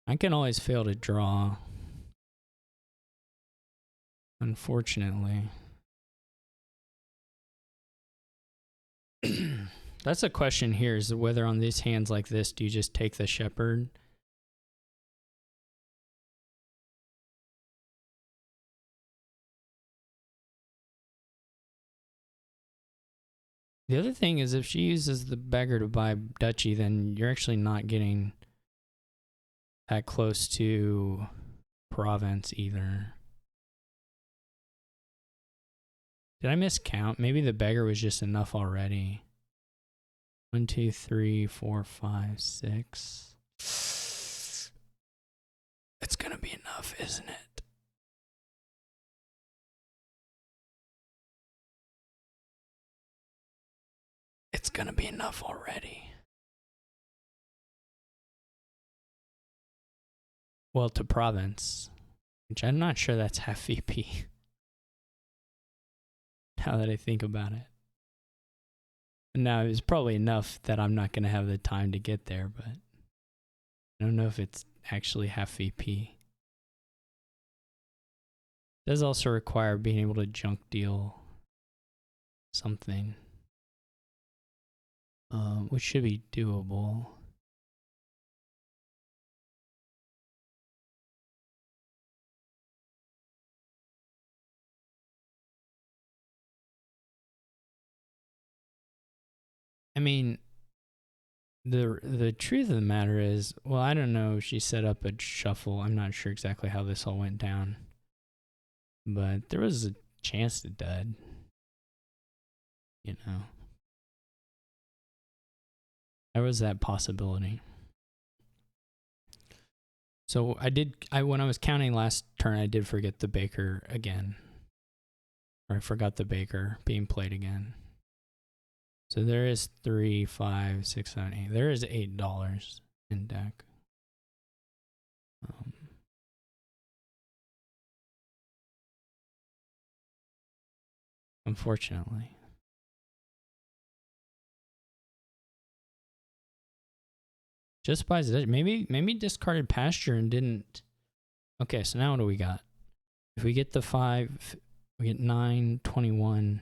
I can always fail to draw, unfortunately. That's a question here, is whether on these hands like this, do you just take the shepherd? The other thing is, if she uses the beggar to buy duchy, then you're actually not getting that close to province either. Did I miscount? Maybe the beggar was just enough already. 1, 2, 3, 4, 5, 6. It's gonna be enough, isn't it? It's gonna be enough already. Well, to province. which I'm not sure that's half VP. Now that I think about it. Now, it's probably enough that I'm not going to have the time to get there, but I don't know if it's actually half VP. It does also require being able to junk deal something, which should be doable. I mean, the truth of the matter is, well, I don't know. She set up a shuffle. I'm not sure exactly how this all went down, but there was a chance it did. You know, there was that possibility. So when I was counting last turn, I did forget the baker again. Or I forgot the baker being played again. So there is 3, 5, 6, 7, 8. There is $8 in deck. Unfortunately. Just buys it. Maybe discarded pasture and didn't. Okay, so now what do we got? If we get the 5, we get 9, 21.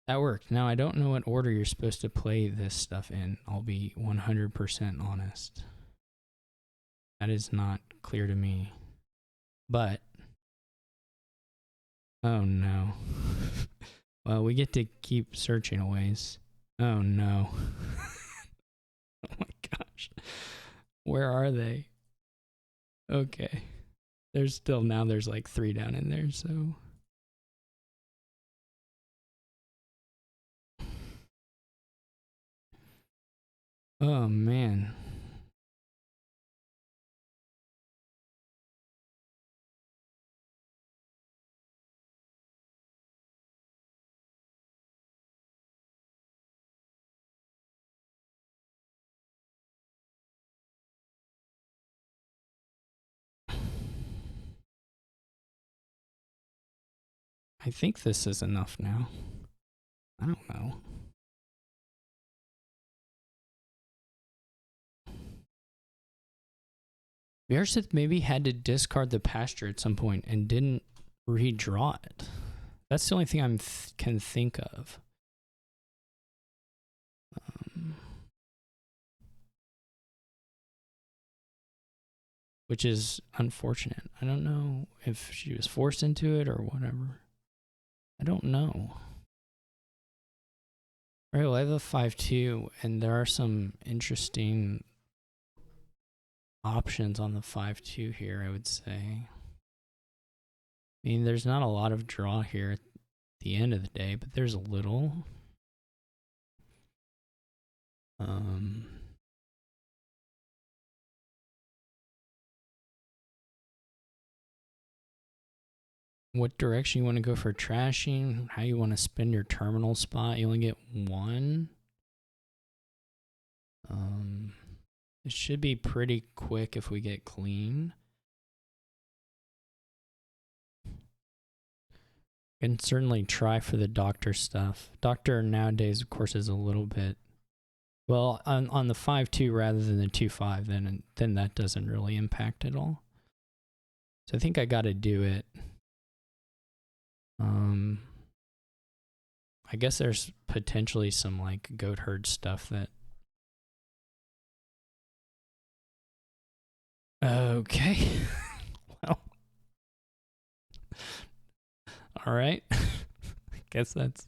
That worked. Now I don't know what order you're supposed to play this stuff in. I'll be 100% honest. That is not clear to me. But oh no. Well, we get to keep searching a ways. Oh no. Oh my gosh. Where are they? Okay. There's like 3 down in there, so. Oh man. I think this is enough now. I don't know. VRSmith maybe had to discard the pasture at some point and didn't redraw it. That's the only thing I can think of. Which is unfortunate. I don't know if she was forced into it or whatever. I don't know. All right, well, I have a 5-2, and there are some interesting options on the 5-2 here, I would say. I mean, there's not a lot of draw here at the end of the day, but there's a little. What direction you want to go for trashing, how you want to spend your terminal spot. You only get 1. It should be pretty quick if we get clean. Can certainly try for the doctor stuff. Doctor nowadays, of course, is a little bit, well, on the 5-2 rather than the 2-5, then that doesn't really impact at all. So I think I got to do it. I guess there's potentially some like goat herd stuff that. Okay. Well. All right. Guess that's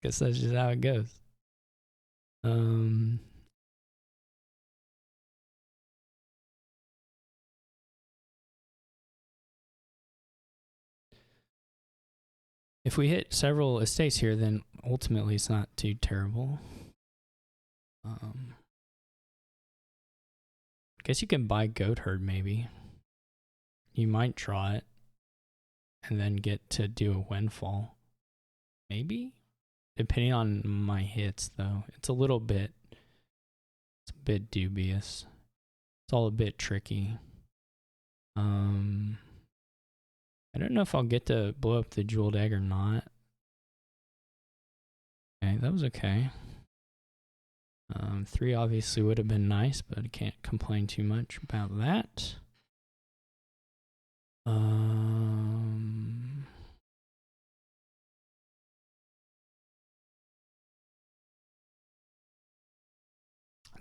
just how it goes. If we hit several estates here, then ultimately it's not too terrible. Guess you can buy goat herd maybe. You might draw it and then get to do a windfall. Maybe? Depending on my hits though. It's a bit dubious. It's all a bit tricky. I don't know if I'll get to blow up the jeweled egg or not. Okay, that was okay. 3 obviously would have been nice, but I can't complain too much about that. I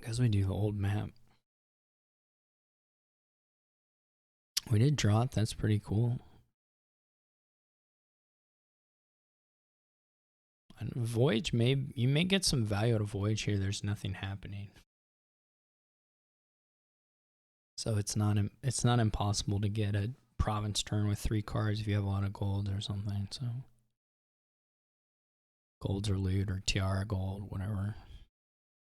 guess we do the old map. We did drop, that's pretty cool. And Voyage, you may get some value out of Voyage here. There's nothing happening. So it's not impossible to get a province turn with 3 cards if you have a lot of gold or something. So golds or loot or tiara gold, whatever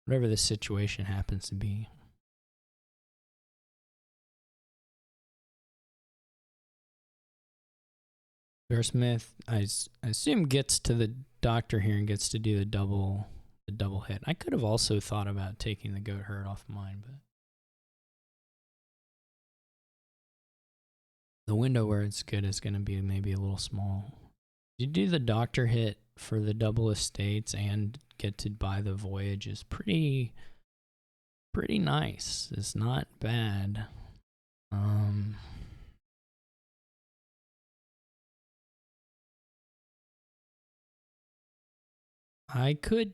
the situation happens to be. VRSmith, I assume gets to the doctor here and gets to do the double hit. I could have also thought about taking the goat herd off of mine, but the window where it's good is going to be maybe a little small. You do the doctor hit for the double estates and get to buy the voyage is pretty nice. It's not bad. I could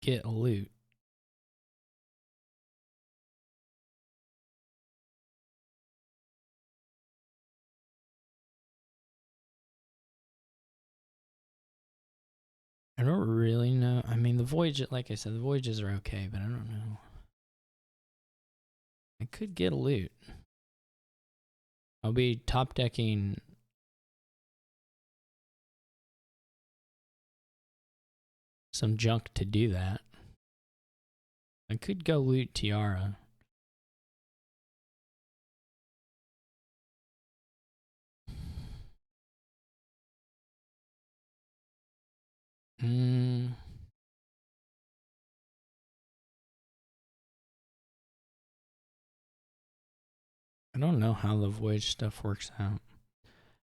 get a loot. I don't really know. I mean, the voyage, like I said, the voyages are okay, but I don't know. I could get a loot. I'll be top decking some junk to do that. I could go loot tiara. I don't know how the voyage stuff works out.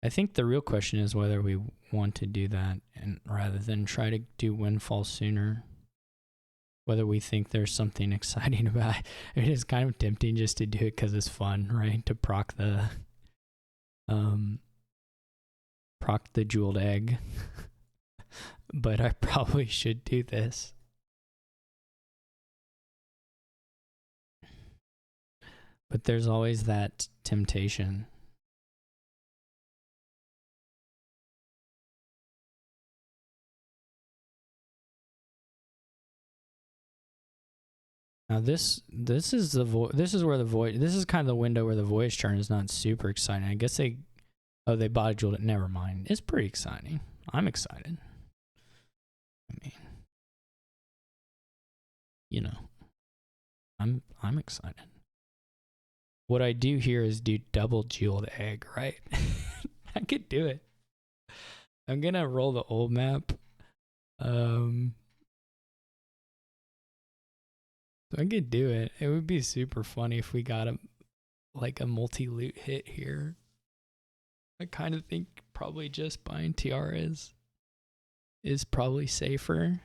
I think the real question is whether we want to do that and rather than try to do windfall sooner. Whether we think there's something exciting about it. It is kind of tempting just to do it because it's fun, right? To proc the jeweled egg. But I probably should do this. But there's always that temptation. Now this is the this is kind of the window where the voyage turn is not super exciting. I guess they body jeweled it. Never mind. It's pretty exciting. I'm excited. I mean, you know, I'm excited. What I do here is do double jeweled egg, right? I could do it. I'm gonna roll the old map. I could do it. It would be super funny if we got a multi-loot hit here. I kind of think probably just buying tiaras is probably safer.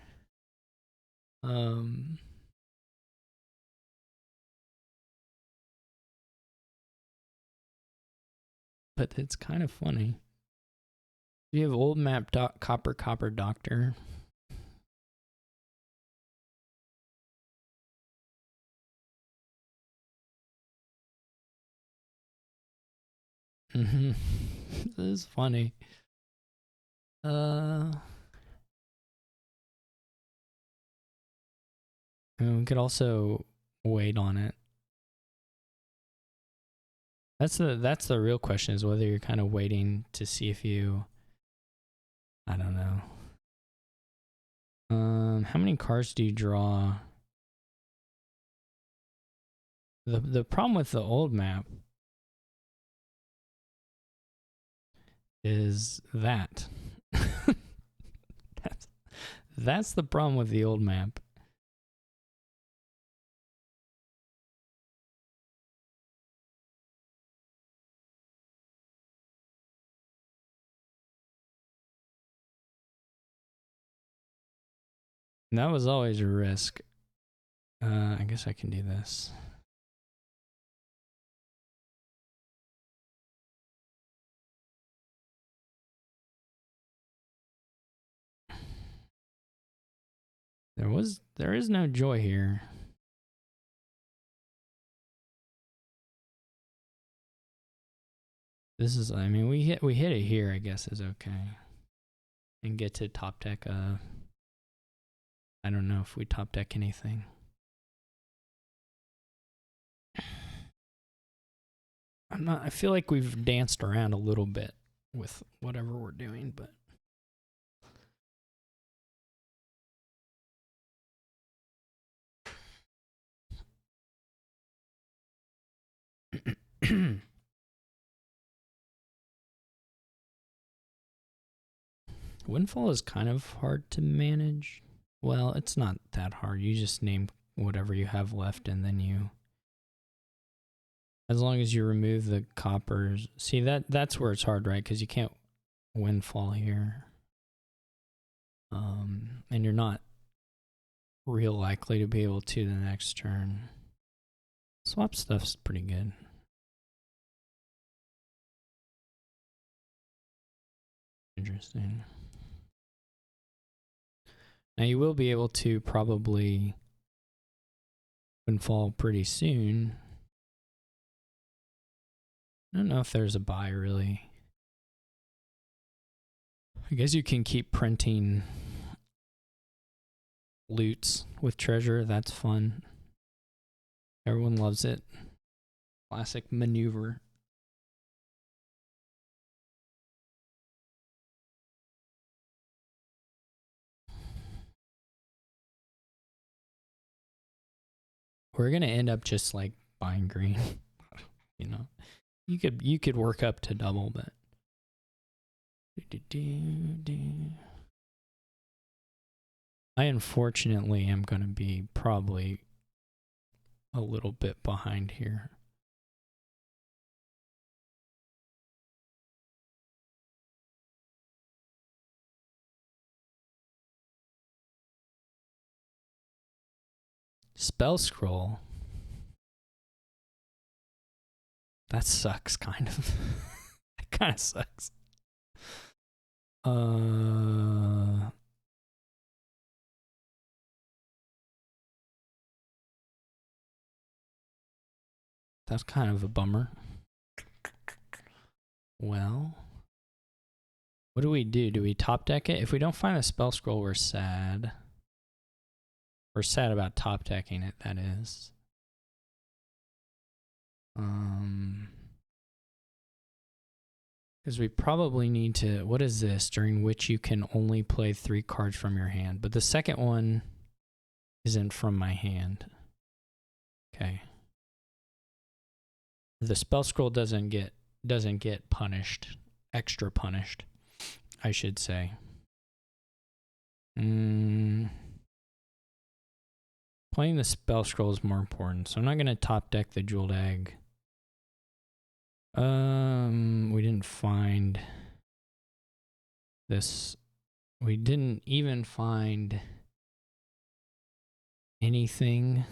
But it's kind of funny. You have old map copper doctor. This is funny. And we could also wait on it. That's the real question, is whether you're kind of waiting to see if you, I don't know. How many cards do you draw? The problem with the old map is that that's the problem with the old map. And that was always a risk. I guess I can do this. There is no joy here. This is, I mean, we hit it here, I guess is okay. And get to top deck, I don't know if we top deck anything. I feel like we've danced around a little bit with whatever we're doing, but. Windfall is kind of hard to manage. Well, it's not that hard. You just name whatever you have left and then you, as long as you remove the coppers. See, that's where it's hard, right? Because you can't windfall here. And you're not real likely to be able to the next turn. Swap stuff's pretty good. Interesting. Now you will be able to probably windfall pretty soon. I don't know if there's a buy really. I guess you can keep printing loots with treasure. That's fun. Everyone loves it. Classic maneuver. We're gonna end up just like buying green. You know, you could work up to double, but. I unfortunately am gonna be probably a little bit behind here. Spell scroll. That sucks, kind of. That kind of sucks. That's kind of a bummer. Well, what do we do? Do we top deck it? If we don't find a spell scroll, we're sad. We're sad about top decking it, that is. Because we probably need to, what is this? During which you can only play 3 cards from your hand. But the second one isn't from my hand. Okay. The spell scroll doesn't get punished. Extra punished, I should say. Playing the spell scroll is more important, so I'm not gonna top deck the jeweled egg. We didn't find this. We didn't even find anything,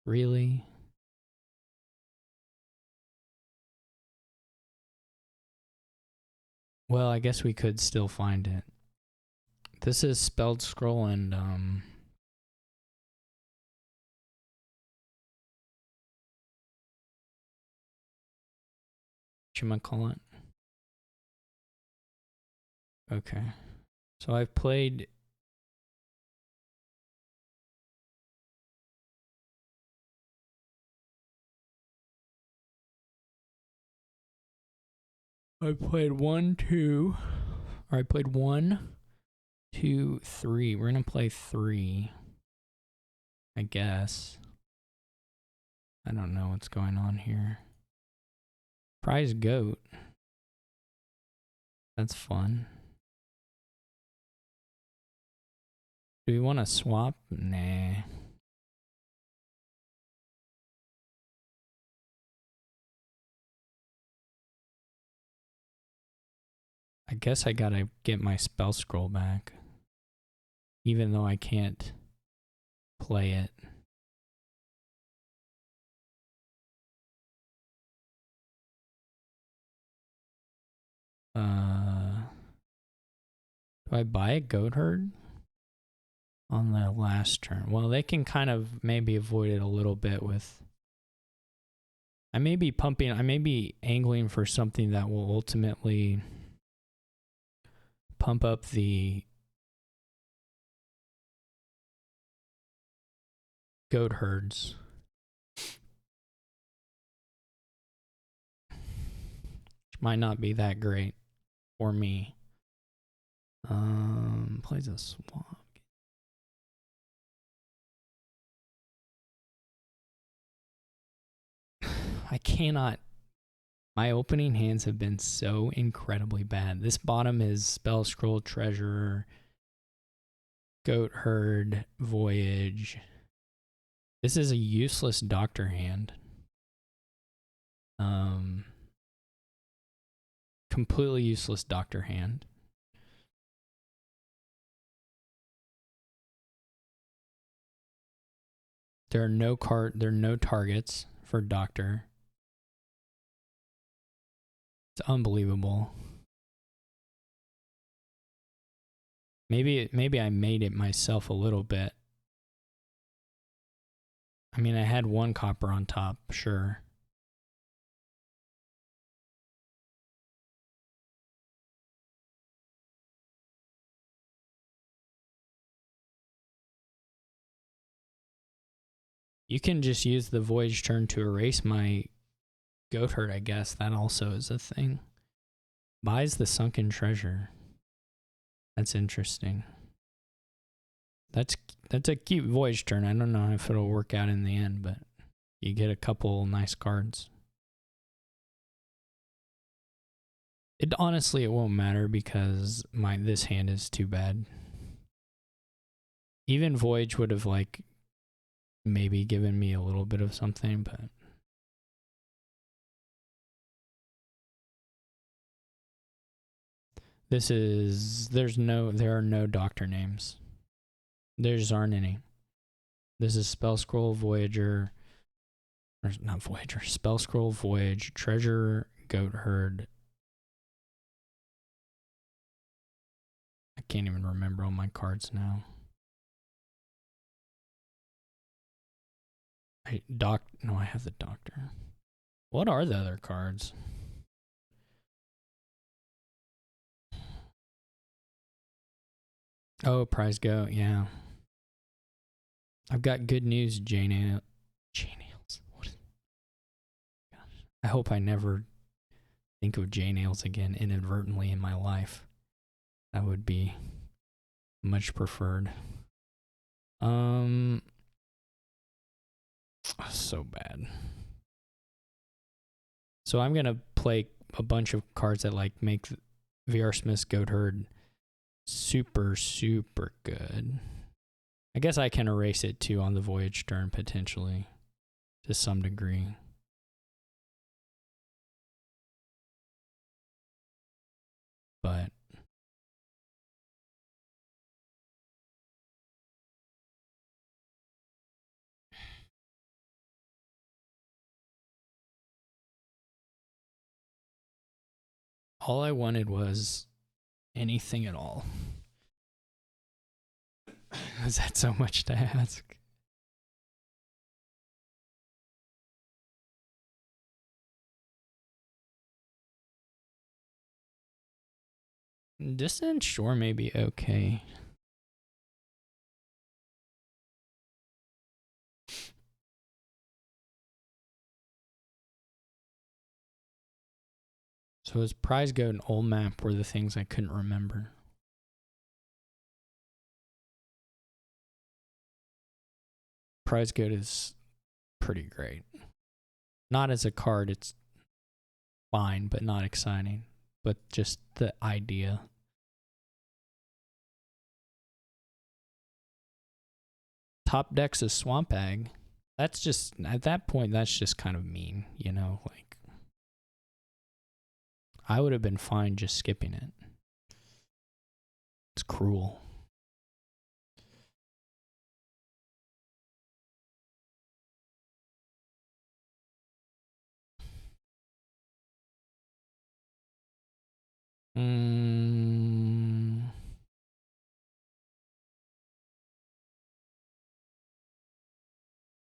really. Well, I guess we could still find it. This is spelled scroll and whatchamacallit. Okay. So I've played I played 1, 2, or I played 1, 2, 3. We're gonna play 3, I guess. I don't know what's going on here. Prize goat. That's fun. Do we want to swap? Nah. I guess I gotta get my spell scroll back. Even though I can't play it. Do I buy a goat herd on the last turn? Well, they can kind of maybe avoid it a little bit with... I may be angling for something that will ultimately pump up the goat herds. Which might not be that great for me. Plays a swamp. I cannot. My opening hands have been so incredibly bad. This bottom is Spell Scroll, Treasurer, Goat Herd, Voyage. This is a useless Doctor hand. Completely useless Doctor hand. There are no targets for Doctor. It's unbelievable. Maybe I made it myself a little bit. I mean, I had one copper on top, sure. You can just use the voyage turn to erase my goat herd, I guess. That also is a thing. Buys the sunken treasure. That's interesting. That's a cute voyage turn. I don't know if it'll work out in the end, but you get a couple nice cards. It honestly, it won't matter because this hand is too bad. Even voyage would have like maybe given me a little bit of something, but there are no doctor names. There just aren't any. This is Spell Scroll, Voyager, or not Voyager, Spell Scroll, Voyage, Treasure, Goat Herd. I can't even remember all my cards now. No, I have the Doctor. What are the other cards? Oh, Prize Goat, yeah. I've got good news, J Nails. What is... Gosh. I hope I never think of J Nails again inadvertently in my life. That would be much preferred. So bad. So I'm gonna play a bunch of cards that like make VRSmith's Goat Herd super, super good. I guess I can erase it too on the voyage turn potentially to some degree. But all I wanted was anything at all. Is that so much to ask? Distant Shore may be okay. So his Prize Goat and Old Map were the things I couldn't remember. Prize Goat is pretty great. Not as a card, it's fine, but not exciting. But just the idea. Top deck's a Swamp Egg. That's just, at that point, that's just kind of mean, you know? Like, I would have been fine just skipping it. It's cruel.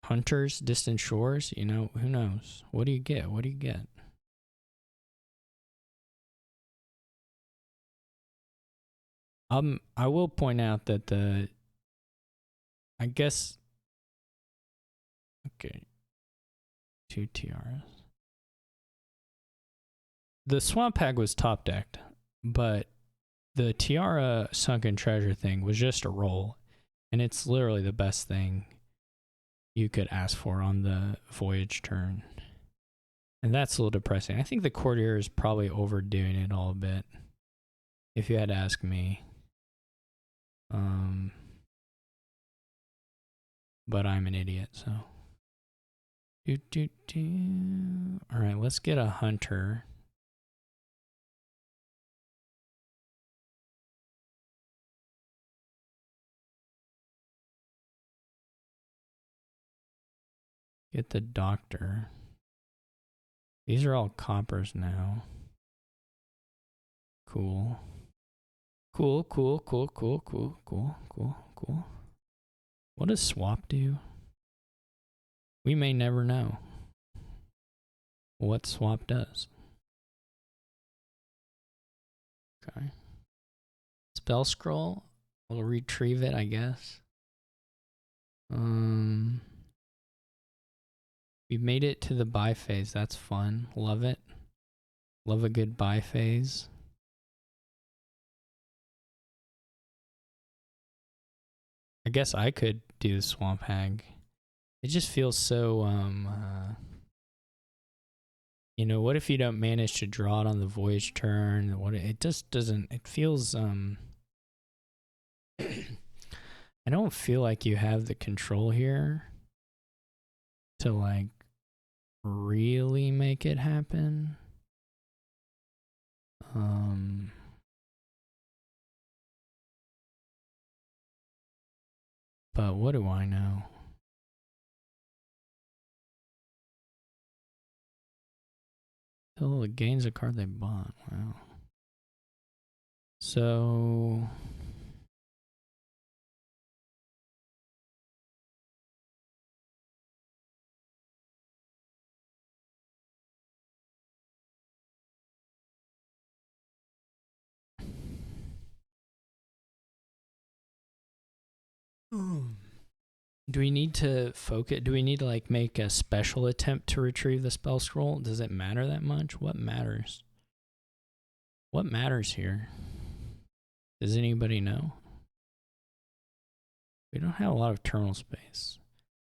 Hunters, Distant Shores, you know, who knows? What do you get? What do you get? I will point out that I guess, okay, 2 tiaras. The swamp hag was top decked, but the tiara sunken treasure thing was just a roll, and it's literally the best thing you could ask for on the voyage turn. And that's a little depressing. I think the courtier is probably overdoing it all a bit, if you had to ask me. But I'm an idiot, so. All right, let's get a hunter. Get the doctor. These are all coppers now. Cool. Cool. What does swap do? We may never know what swap does. Okay. Spell scroll. We'll retrieve it, I guess. We've made it to the buy phase. That's fun. Love it. Love a good buy phase. I guess I could do the swamp hag. It just feels so, you know, what if you don't manage to draw it on the voyage turn? What it just doesn't, it feels, I don't feel like you have the control here to like really make it happen. But what do I know? Oh, it gains a card they bought. Wow. So do we need to focus? Do we need to like make a special attempt to retrieve the spell scroll? Does it matter that much? What matters? What matters here? Does anybody know? We don't have a lot of terminal space.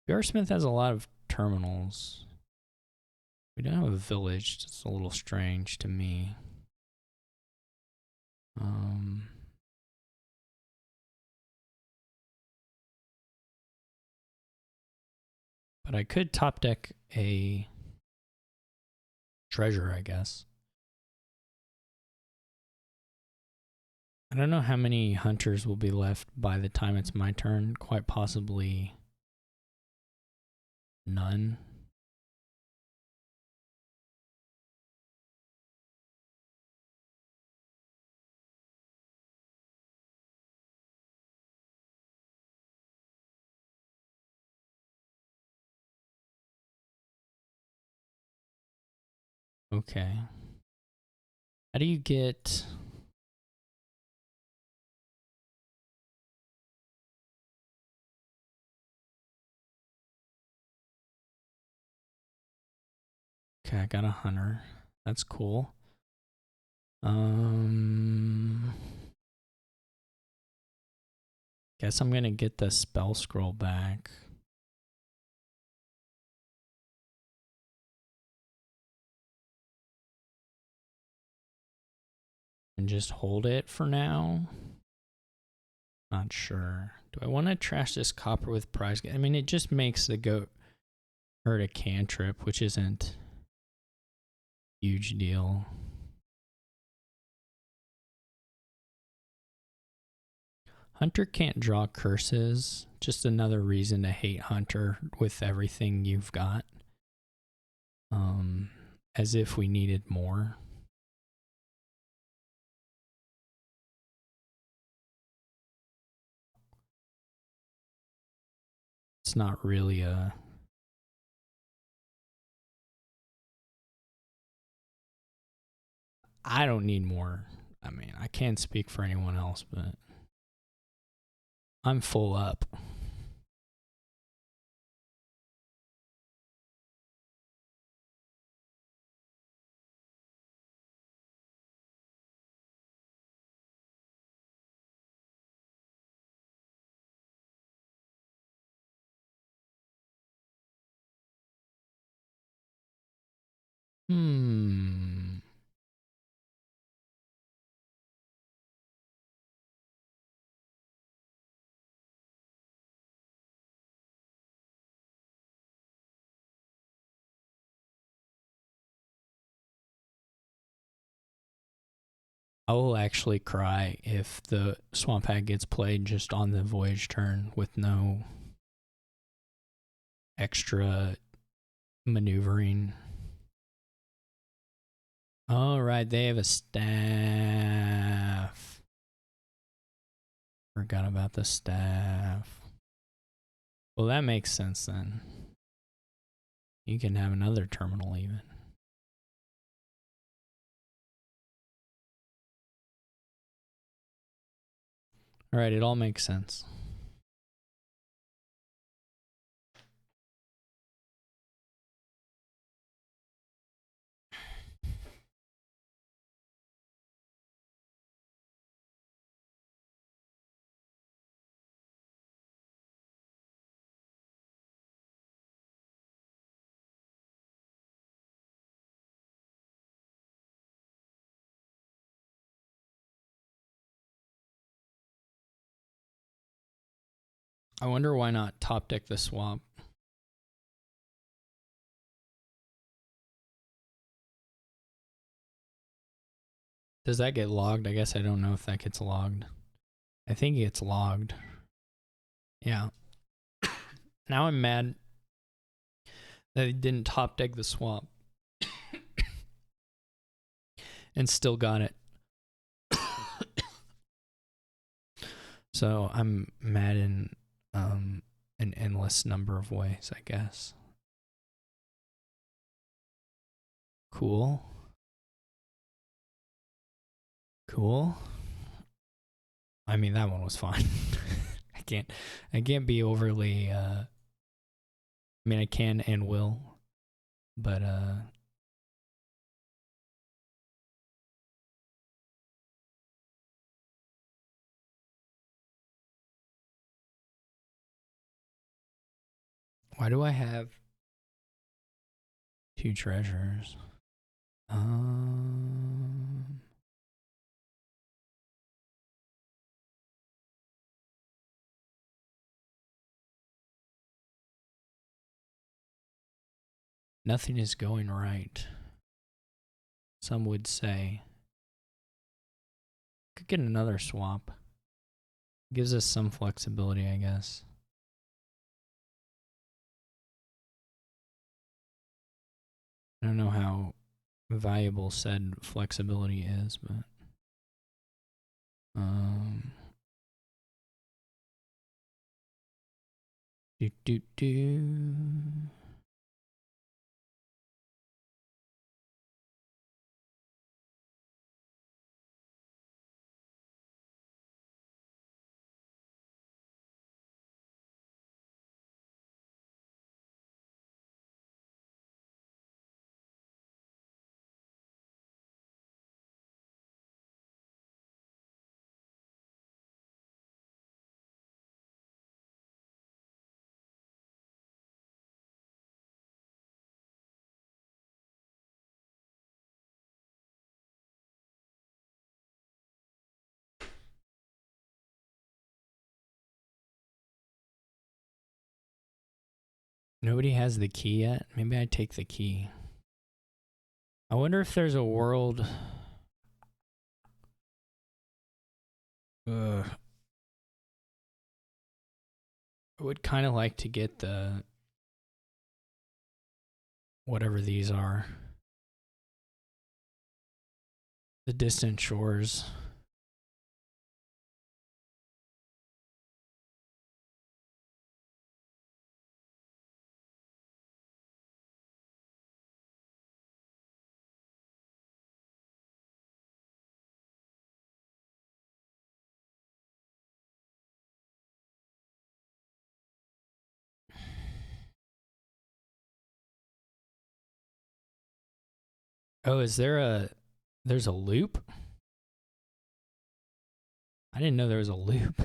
VRSmith has a lot of terminals. We don't have a village. It's a little strange to me. But I could top deck a treasure, I guess. I don't know how many hunters will be left by the time it's my turn. Quite possibly none. Okay. How do you get... Okay, I got a hunter. That's cool. Guess I'm gonna get the spell scroll back. And just hold it for now. Not sure. Do I want to trash this copper with prize? I mean, it just makes the goat hurt a cantrip, which isn't a huge deal. Hunter can't draw curses. Just another reason to hate Hunter with everything you've got. As if we needed more. it's not really a... I don't need more. I mean, I can't speak for anyone else, but I'm full up. I will actually cry if the Swamp Hag gets played just on the Voyage turn with no extra maneuvering. All right, they have a staff. Forgot about the staff. Well, that makes sense then. You can have another terminal even. All right, it all makes sense. I wonder why not top deck the swamp. Does that get logged? I guess I don't know if that gets logged. I think it gets logged. Yeah. Now I'm mad that he didn't top deck the swamp. And still got it. So I'm mad in an endless number of ways, I guess. Cool. Cool. I mean, that one was fine. I can't be overly I mean, I can and will, but why do I have 2 treasures? Nothing is going right. Some would say. Could get another swap. Gives us some flexibility, I guess. I don't know how valuable said flexibility is, but nobody has the key yet. Maybe I take the key. I wonder if there's a world. I would kind of like to get the whatever these are. The distant shores. Oh, there's a loop? I didn't know there was a loop.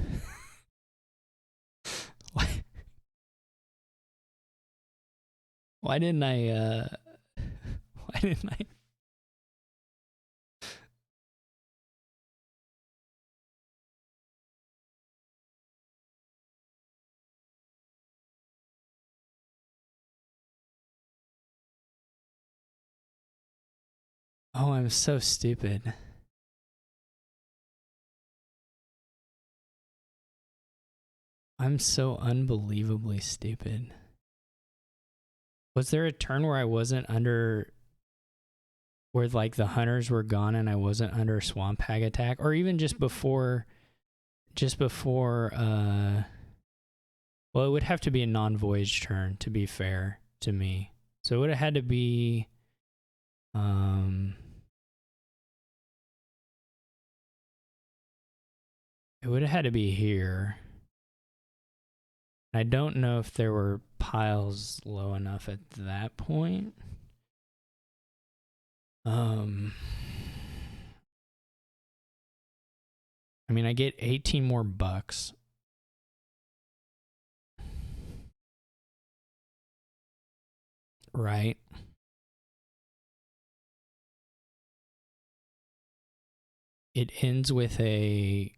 Why didn't I, why didn't I? Oh, I'm so stupid. I'm so unbelievably stupid. Was there a turn where I wasn't under, where like the hunters were gone and I wasn't under swamp hag attack? Or even just before, well, it would have to be a non-voyage turn to be fair to me. So it would have had to be, it would have had to be here. I don't know if there were piles low enough at that point. I mean, I get 18 more bucks. Right? It ends with a...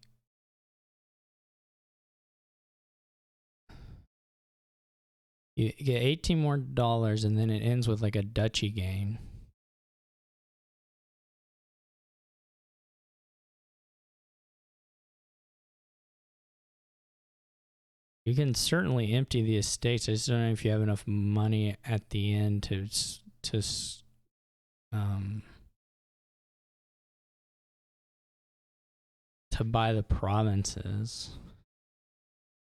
You get 18 more dollars and then it ends with like a duchy gain. You can certainly empty the estates. I just don't know if you have enough money at the end to buy the provinces.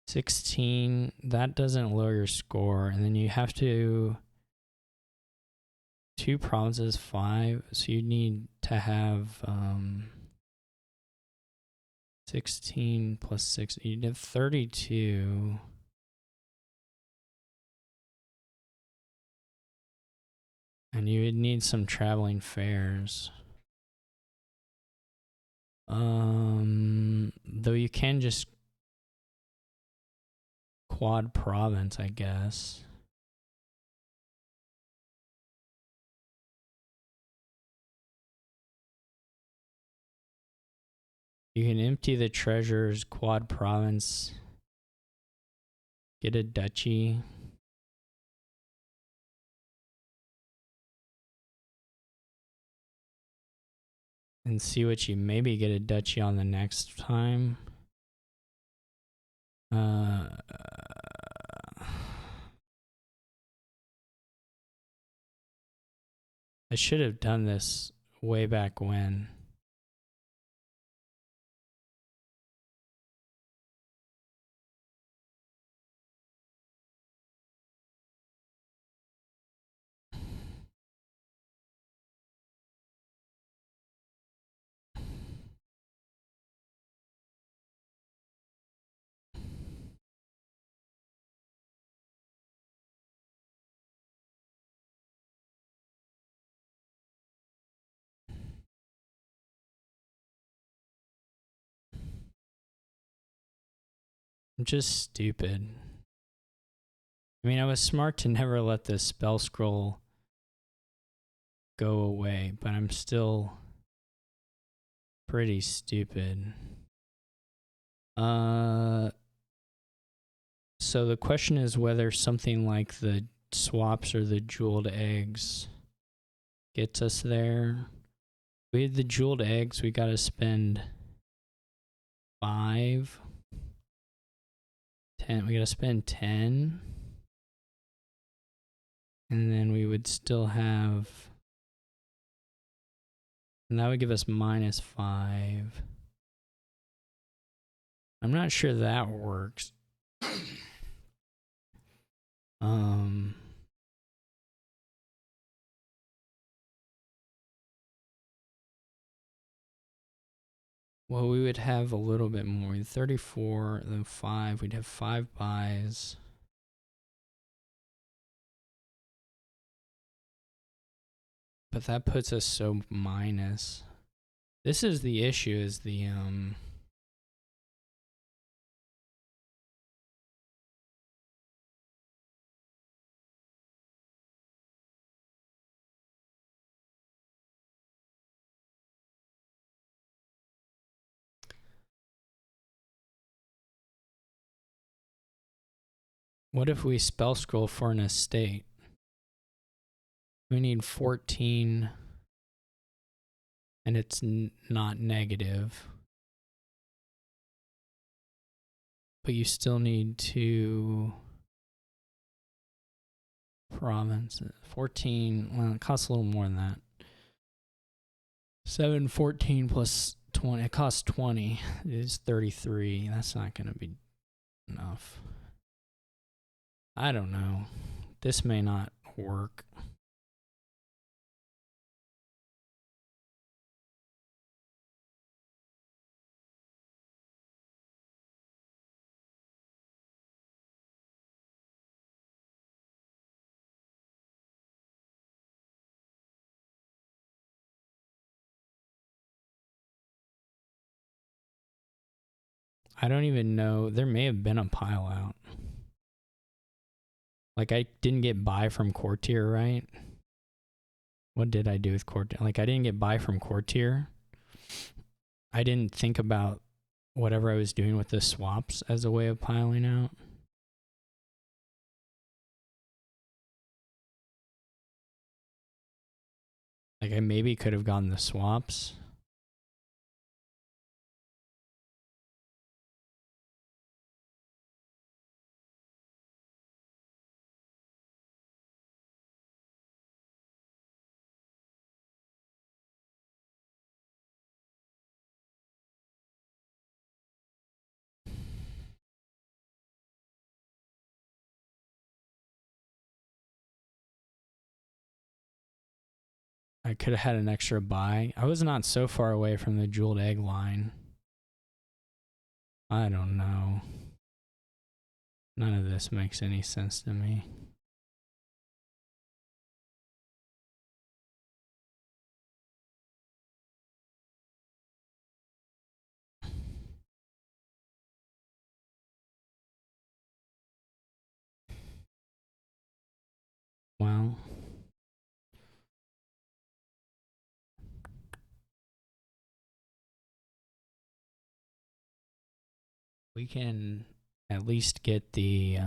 16, that doesn't lower your score, and then you have to 2 provinces, 5, so you need to have 16 plus 6, you'd have 32. And you would need some traveling fairs. Though you can just quad province, I guess. You can empty the treasures, quad province, get a duchy. And see what you maybe get a duchy on the next time. I should have done this way back when. I'm just stupid. I mean, I was smart to never let this spell scroll go away, but I'm still pretty stupid. So the question is whether something like the swaps or the jeweled eggs gets us there. We had the jeweled eggs, we gotta spend 5. 10, we gotta spend 10. And then we would still have, and that would give us -5. I'm not sure that works. Well, we would have a little bit more. 34, then 5. We'd have 5 buys. But that puts us so minus. This is the issue, is the what if we spell scroll for an estate? We need 14 and it's not negative. But you still need to province 14. Well, it costs a little more than that. 714 plus 20. It costs 20. It is 33. That's not going to be enough. I don't know. This may not work. I don't even know. There may have been a pile out. Like, I didn't get buy from Courtier, right? What did I do with Courtier? Like, I didn't get buy from Courtier. I didn't think about whatever I was doing with the swaps as a way of piling out. Like, I maybe could have gotten the swaps. I could have had an extra buy. I was not so far away from the jeweled egg line. I don't know. None of this makes any sense to me. Well, we can at least get the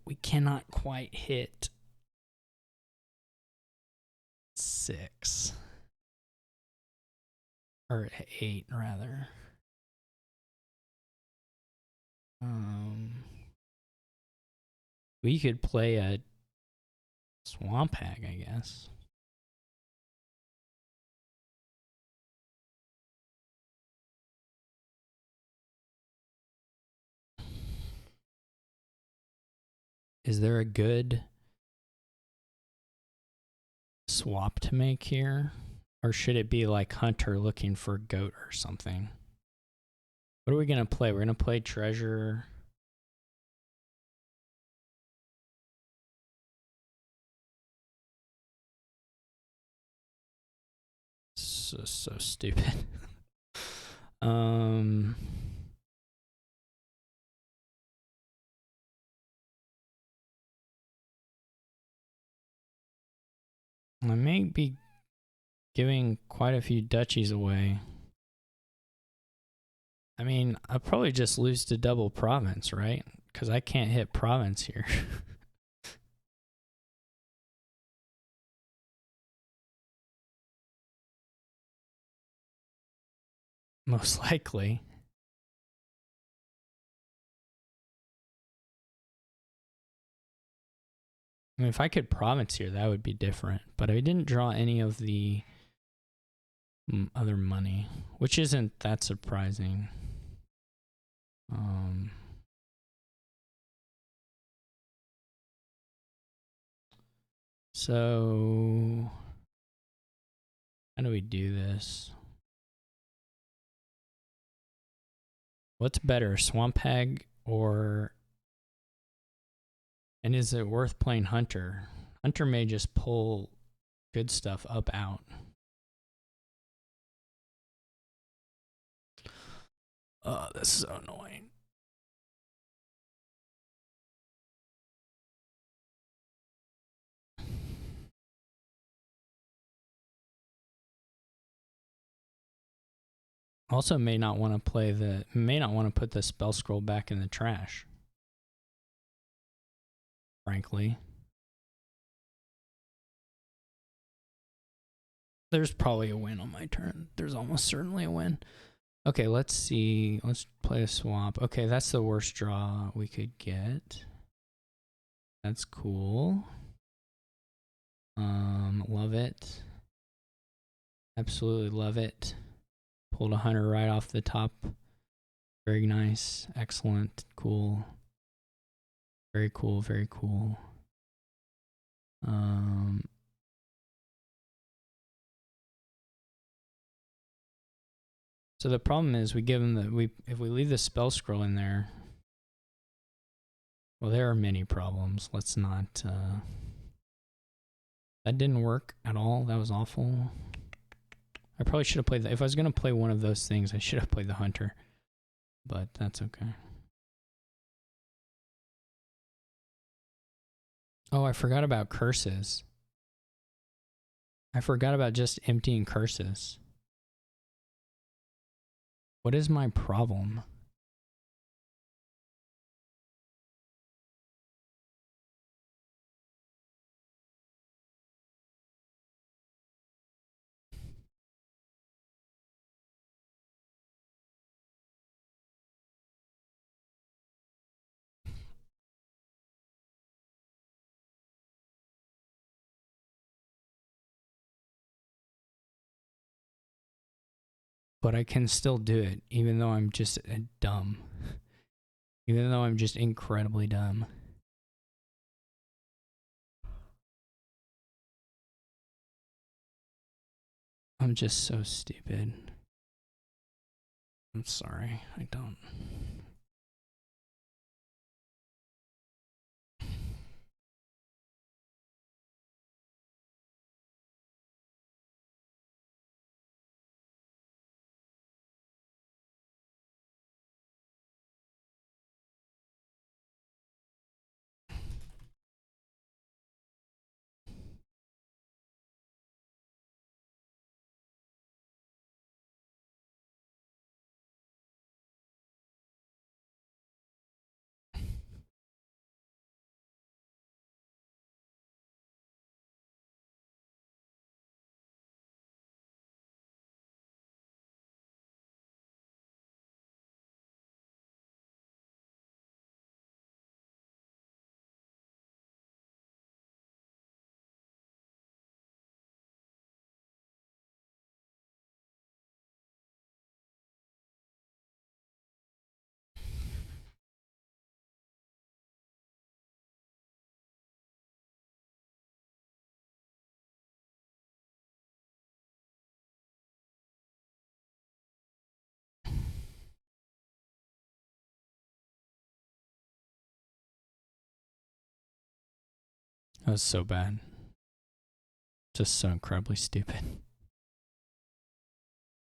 we cannot quite hit 6 or 8 rather. We could play a swamp hag, I guess. Is there a good swap to make here? Or should it be like Hunter looking for goat or something? What are we going to play? We're going to play treasure. So stupid. I may be giving quite a few duchies away. I mean, I'll probably just lose to double province, right? Because I can't hit province here. Most likely. I mean, if I could province here, that would be different. But I didn't draw any of the other money, which isn't that surprising. So how do we do this? What's better, Swamp Hag or... And is it worth playing Hunter? Hunter may just pull good stuff up out. Oh, this is so annoying. Also may not want to put the spell scroll back in the trash. Frankly. There's probably a win on my turn. There's almost certainly a win. Okay, let's see. Let's play a swamp. Okay, that's the worst draw we could get. That's cool. Love it. Absolutely love it. Pulled a hunter right off the top. Very nice. Excellent. Cool. Very cool. Very cool. So the problem is we give them if we leave the spell scroll in there. Well, there are many problems. Let's not. That didn't work at all. That was awful. I probably should have played that. If I was going to play one of those things, I should have played the hunter. But that's okay. Oh, I forgot about curses. I forgot about just emptying curses. What is my problem? But I can still do it, even though I'm just dumb. Even though I'm just incredibly dumb. I'm just so stupid. I'm sorry, I don't. That was so bad. Just so incredibly stupid.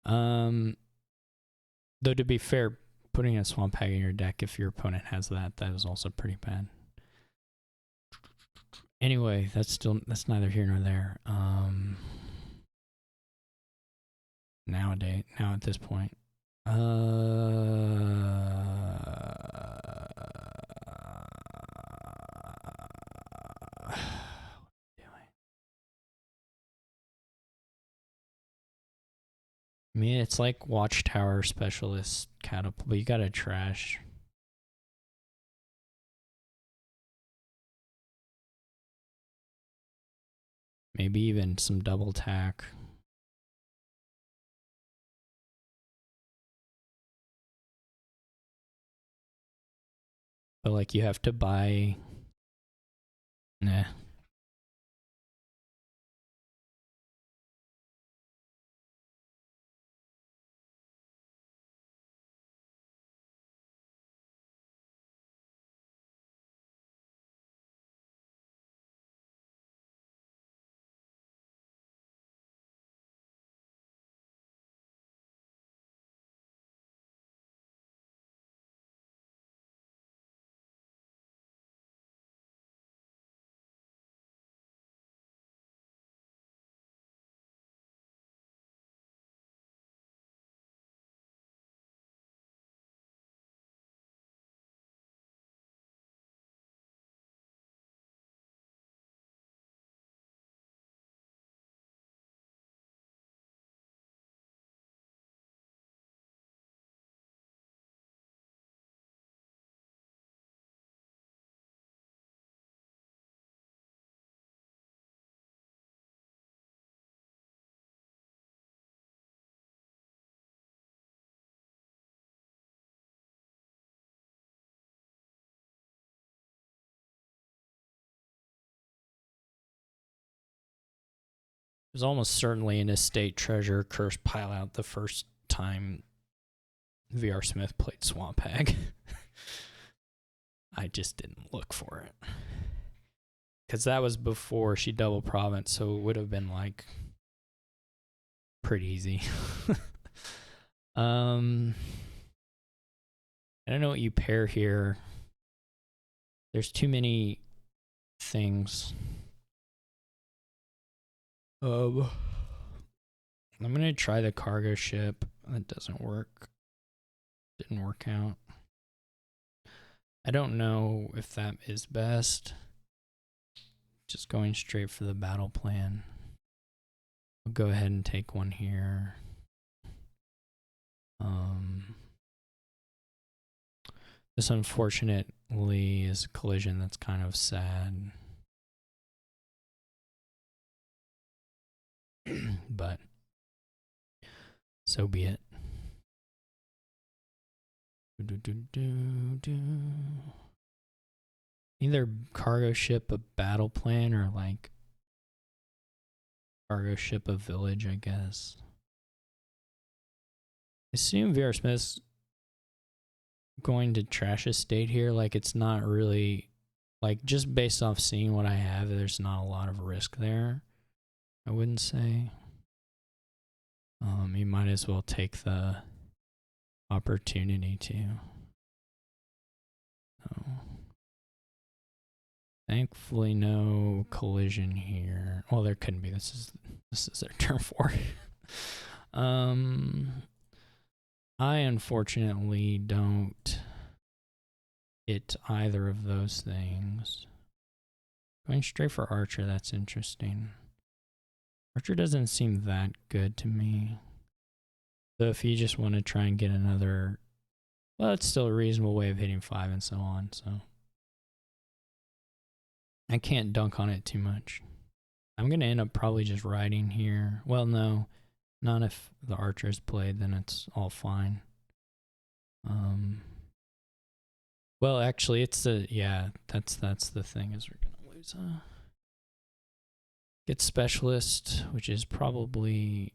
Though to be fair, putting a swamp hag in your deck if your opponent has that is also pretty bad. Anyway, that's neither here nor there. Now at this point. I mean, it's like Watchtower Specialist Catapult, but you gotta trash. Maybe even some double tack. But like you have to buy... Nah. was almost certainly an estate treasure curse pile out the first time VRSmith played Swamp Hag. I just didn't look for it. Because that was before she double province, so it would have been like pretty easy. I don't know what you pair here. There's too many things. I'm gonna try the cargo ship. That doesn't work. Didn't work out. I don't know if that is best. Just going straight for the battle plan. I'll go ahead and take one here. This unfortunately is a collision that's kind of sad. But so be it. Either cargo ship a battle plan or like cargo ship a village, I guess. I assume VRSmith's going to trash a state here. Like, it's not really, like, just based off seeing what I have, there's not a lot of risk there, I wouldn't say. You might as well take the opportunity to. So, thankfully, no collision here. Well, there couldn't be. This is their turn 4. I unfortunately don't hit either of those things. Going straight for Archer, that's interesting. Archer doesn't seem that good to me. So if you just want to try and get another, well, it's still a reasonable way of hitting 5 and so on, so. I can't dunk on it too much. I'm going to end up probably just riding here. Well, no. Not if the Archer is played, then it's all fine. Well, actually, it's the, yeah, that's the thing, is we're going to lose get Specialist, which is probably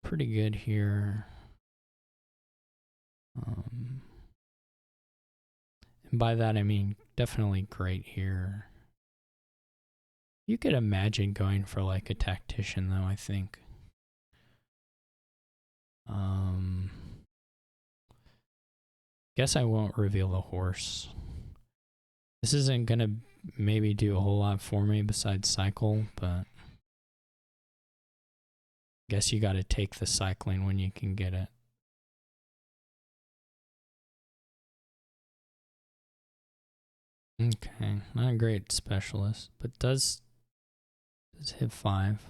pretty good here. And by that, I mean definitely great here. You could imagine going for like a tactician, though, I think. Guess I won't reveal the horse. This isn't gonna maybe do a whole lot for me besides cycle, but guess you gotta take the cycling when you can get it. Okay, not a great specialist, but does hit 5.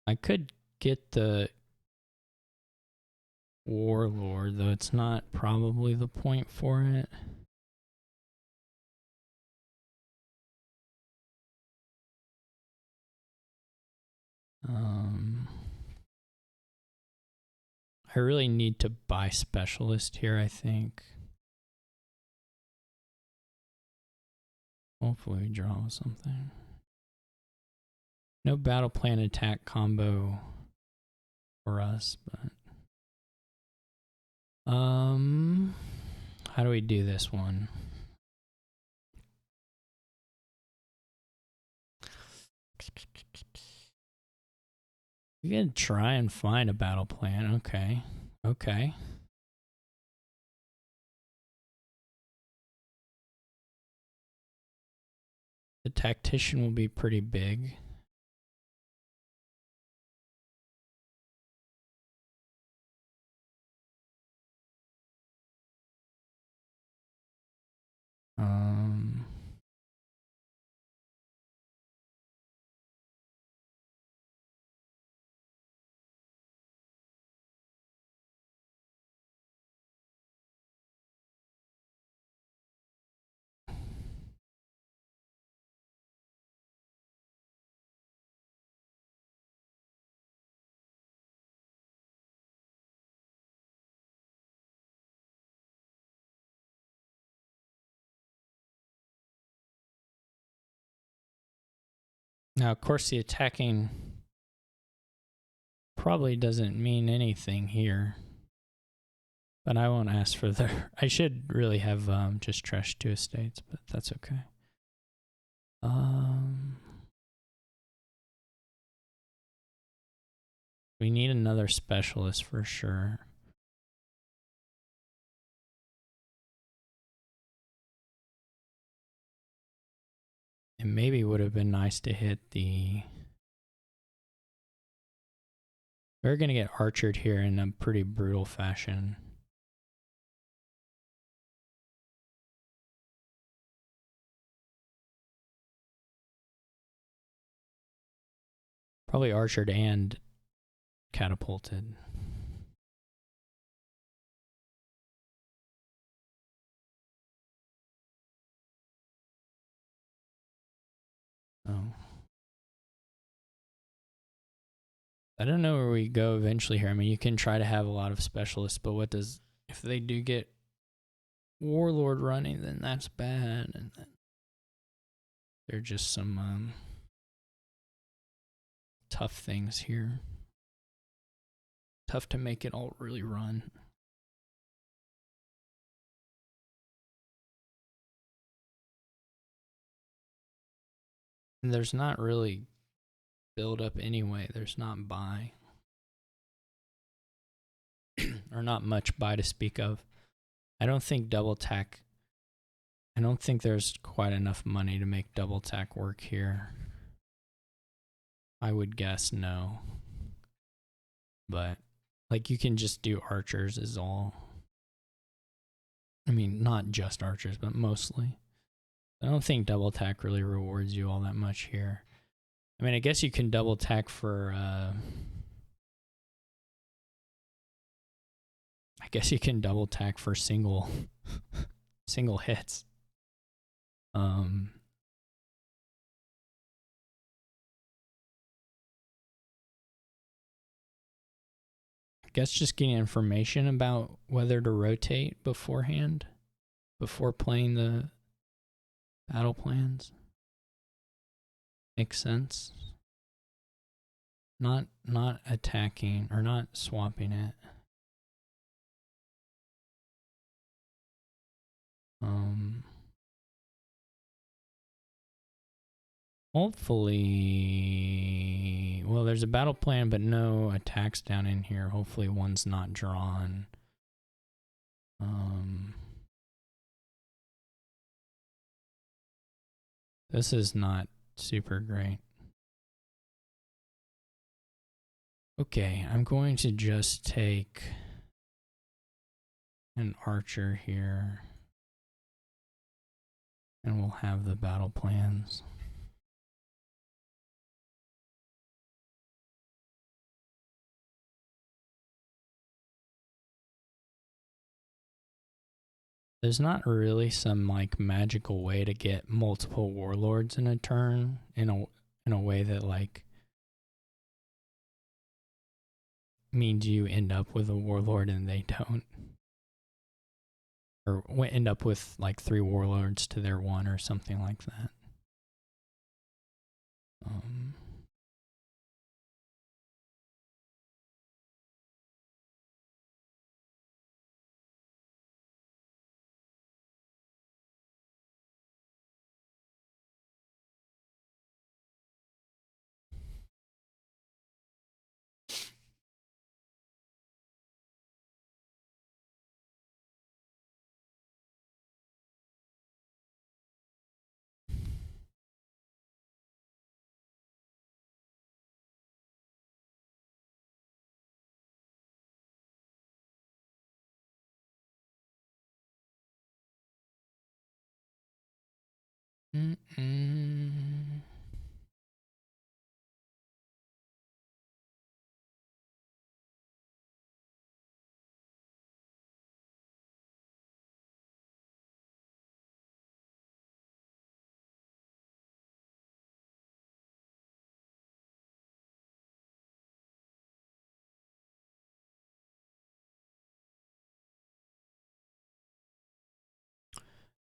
I could get the Warlord, though it's not probably the point for it. I really need to buy Specialist here, I think. Hopefully we draw something. No battle plan attack combo for us, but how do we do this one? We can try and find a battle plan. Okay. Okay. The tactician will be pretty big. Now, of course, the attacking probably doesn't mean anything here. But I won't ask for the... I should really have just trashed 2 estates, but that's okay. We need another specialist for sure. It maybe would have been nice to hit the... We're going to get archered here in a pretty brutal fashion. Probably archered and catapulted. Oh. I don't know where we go eventually here. I mean, you can try to have a lot of specialists, but what does... If they do get Warlord running, then that's bad. And then there are just some tough things here. Tough to make it all really run. And there's not really build up anyway. There's not buy. Or not much buy to speak of. I don't think double tack... I don't think there's quite enough money to make double tack work here. I would guess no. But, like, you can just do archers is all. I mean, not just archers, but mostly. I don't think double tack really rewards you all that much here. I mean, I guess you can double tack for... I guess you can double tack for single hits. I guess just getting information about whether to rotate beforehand, before playing the battle plans, makes sense. Not attacking or not swapping it. Hopefully, well, there's a battle plan, but no attacks down in here. Hopefully one's not drawn. This is not super great. Okay, I'm going to just take an archer here. And we'll have the battle plans. There's not really some like magical way to get multiple warlords in a turn in a way that like means you end up with a warlord and they don't. Or end up with like 3 warlords to their 1 or something like that.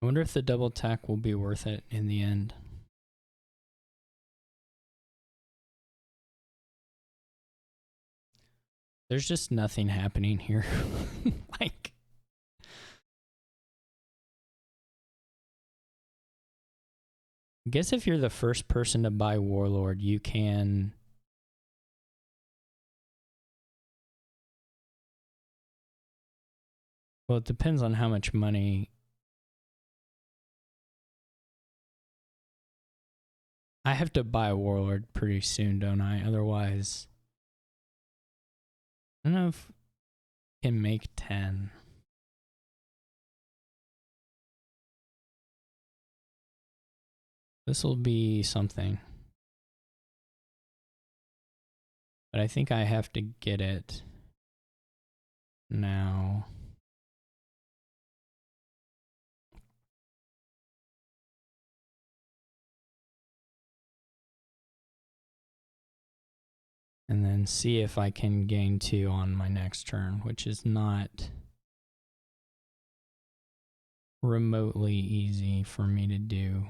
I wonder if the double tack will be worth it in the end. There's just nothing happening here. Like, I guess if you're the first person to buy Warlord, you can... Well, it depends on how much money... I have to buy a Warlord pretty soon, don't I? Otherwise... I don't know if I can make 10. This will be something. But I think I have to get it now. And then see if I can gain 2 on my next turn, which is not remotely easy for me to do.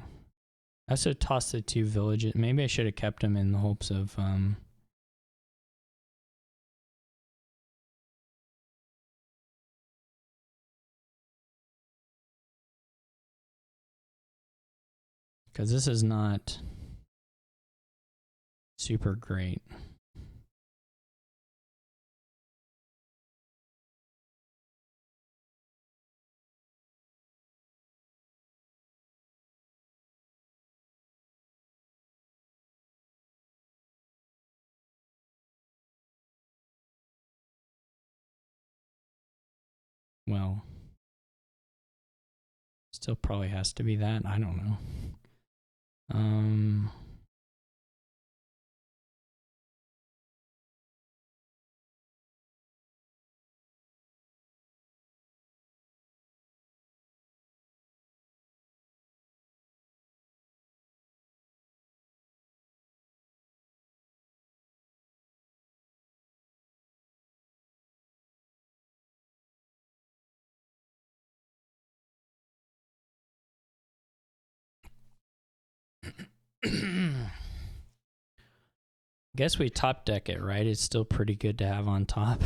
I also tossed the 2 villages. Maybe I should have kept them in the hopes of... because this is not super great. Well, still probably has to be that. I don't know. Guess we top deck it, right? It's still pretty good to have on top.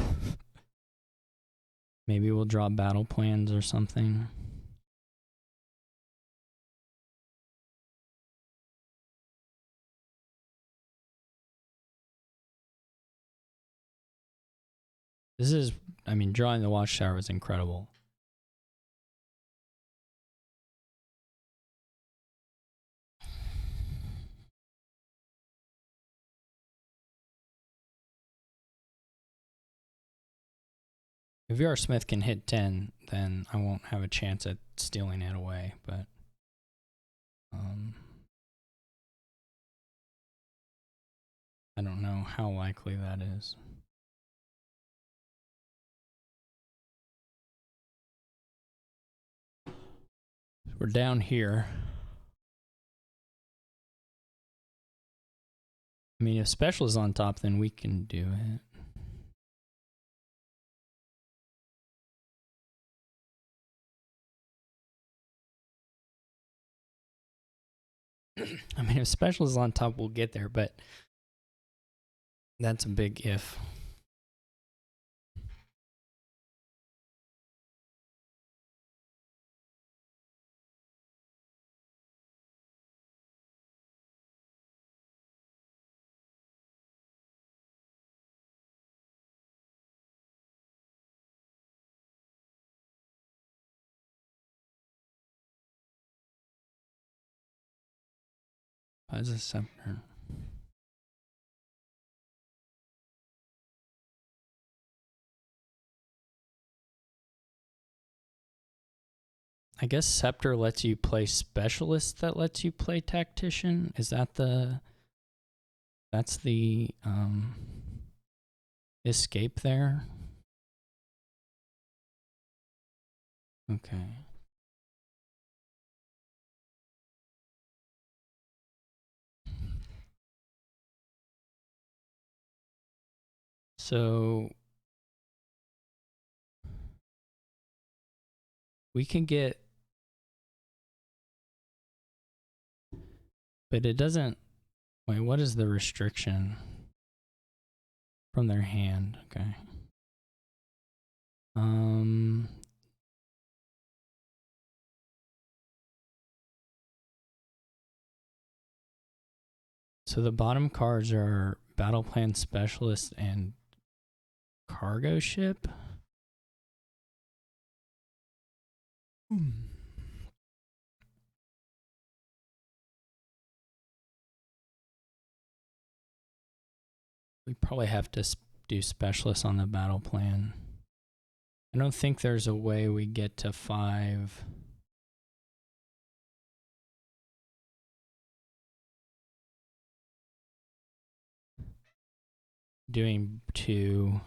Maybe we'll draw battle plans or something. This is, I mean, drawing the watchtower was incredible. If VRSmith can hit 10, then I won't have a chance at stealing it away, but... I don't know how likely that is. We're down here. I mean, if special is on top, then we can do it. I mean, if special is on top, we'll get there, but that's a big if. Why is this scepter? I guess Scepter lets you play Specialist that lets you play Tactician. Is that the... That's the escape there? Okay. So... we can get... But it doesn't... Wait, what is the restriction? From their hand, okay. So the bottom cards are Battle Plan Specialist and Cargo Ship. We probably have to do Specialist on the Battle Plan. I don't think there's a way we get to 5. Doing 2.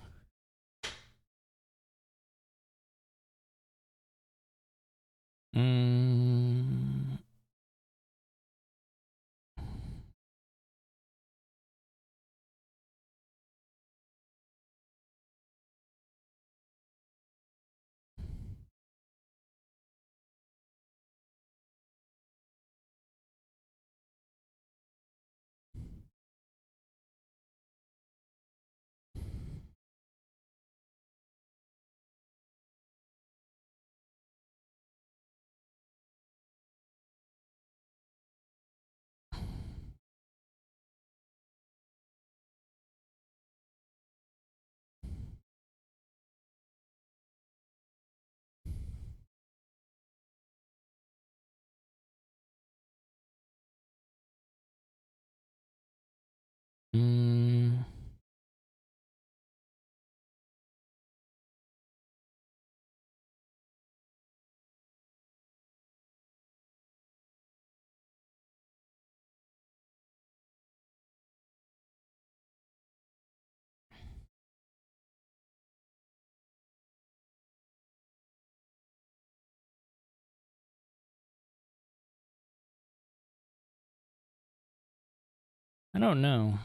I don't know.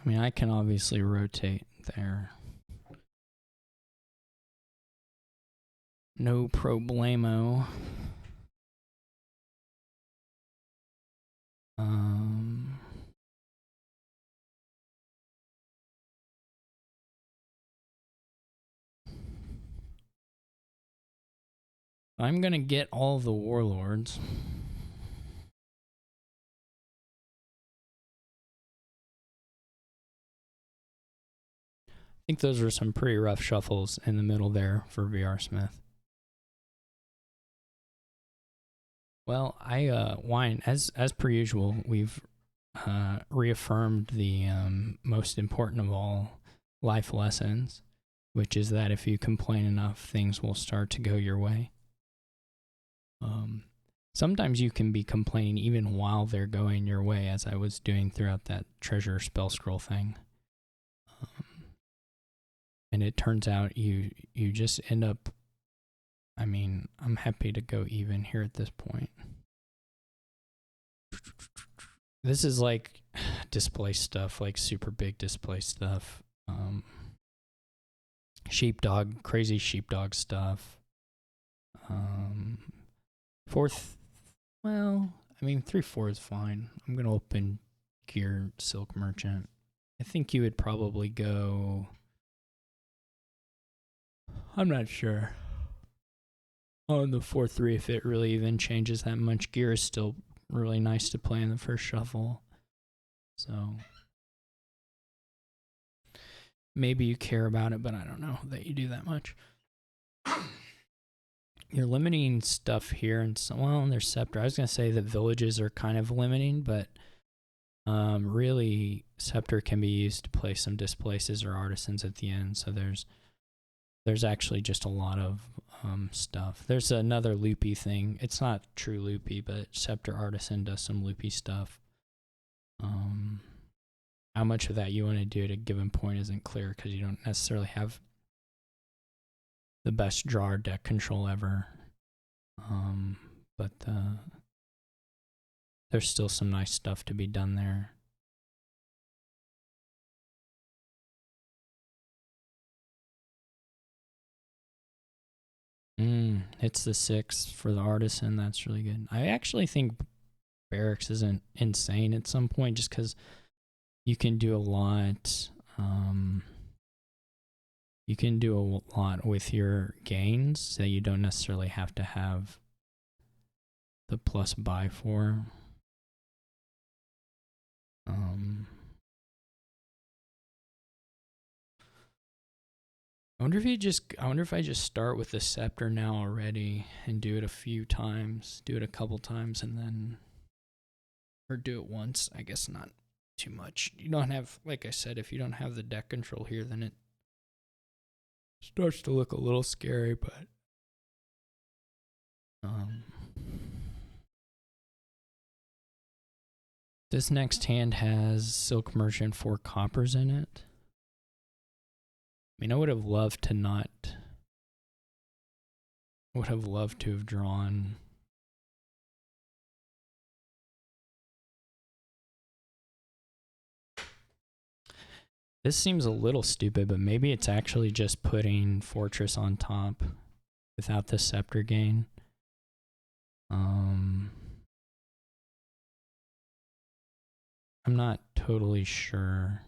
I mean, I can obviously rotate there. No problemo. I'm going to get all the warlords. I think those were some pretty rough shuffles in the middle there for VRSmith. Well, Wine, as per usual, we've reaffirmed the most important of all life lessons, which is that if you complain enough, things will start to go your way. Sometimes you can be complaining even while they're going your way, as I was doing throughout that treasure spell scroll thing. And it turns out you just end up, I mean, I'm happy to go even here at this point. This is like display stuff, like super big display stuff. Sheepdog, crazy sheepdog stuff. Fourth, well, I mean, 3/4 is fine. I'm going to open Gear Silk Merchant. I think you would probably go, I'm not sure, on the 4/3 if it really even changes that much. Gear is still really nice to play in the first shuffle. So maybe you care about it, but I don't know that you do that much. you're limiting stuff here, and so, well, there's scepter. I was gonna say that villages are kind of limiting, but really scepter can be used to place some displaces or artisans at the end. So there's actually just a lot of stuff. There's another loopy thing. It's not true loopy, but scepter artisan does some loopy stuff. How much of that you want to do at a given point isn't clear because you don't necessarily have the best draw or deck control ever. But there's still some nice stuff to be done there. It's the 6 for the artisan. That's really good. I actually think barracks isn't insane at some point just because you can do a lot. You can do a lot with your gains, so you don't necessarily have to have the plus buy for. I wonder if I just start with the scepter now already and do it a few times, do it a couple times, and then, or do it once. I guess not too much. You don't have, like I said, if you don't have the deck control here, then it starts to look a little scary, but this next hand has Silk Merchant 4 coppers in it. I mean, I would have loved to have drawn this. Seems a little stupid, but maybe it's actually just putting Fortress on top without the scepter gain. I'm not totally sure.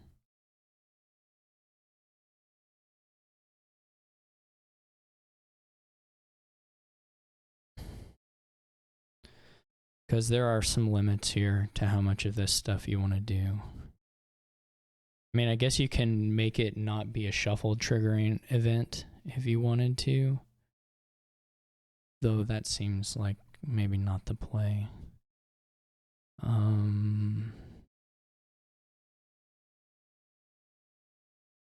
Because there are some limits here to how much of this stuff you want to do. I mean, I guess you can make it not be a shuffle triggering event if you wanted to. Though that seems like maybe not the play. I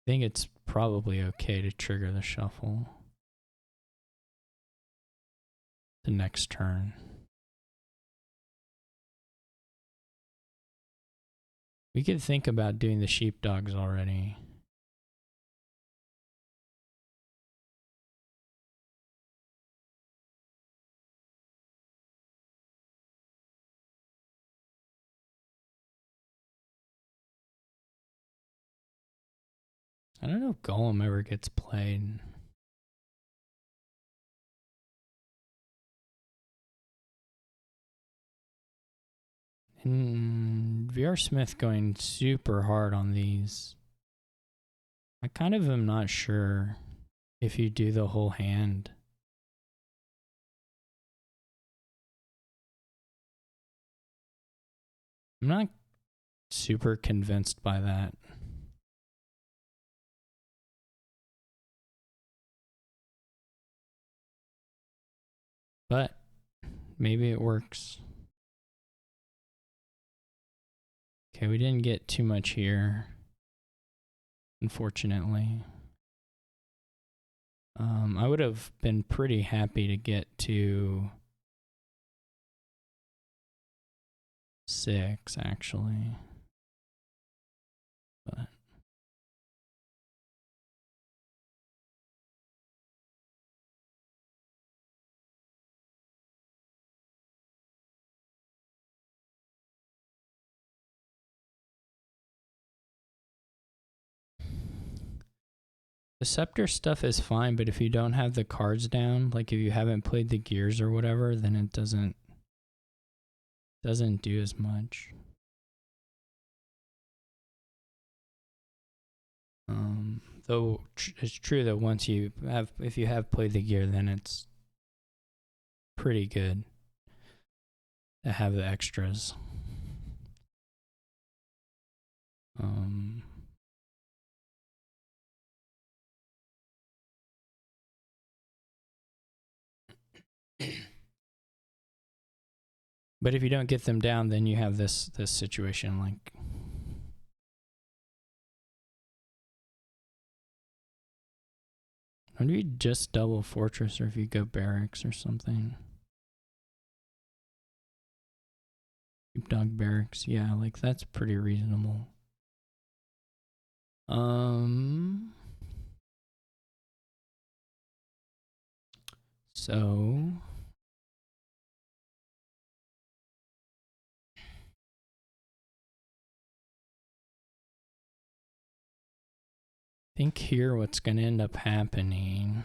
think it's probably okay to trigger the shuffle the next turn. We could think about doing the sheepdogs already. I don't know if Golem ever gets played. And VRSmith going super hard on these. I kind of am not sure if you do the whole hand. I'm not super convinced by that. But maybe it works. Okay, we didn't get too much here, unfortunately. I would have been pretty happy to get to 6, actually. But the scepter stuff is fine, but if you don't have the cards down, like if you haven't played the gears or whatever, then it doesn't do as much. Though it's true that once you have, if you have played the gear, then it's pretty good to have the extras. But if you don't get them down, then you have this situation like. I wonder if you just double fortress or if you go barracks or something. Sheepdog barracks, yeah, like that's pretty reasonable. So I think here what's going to end up happening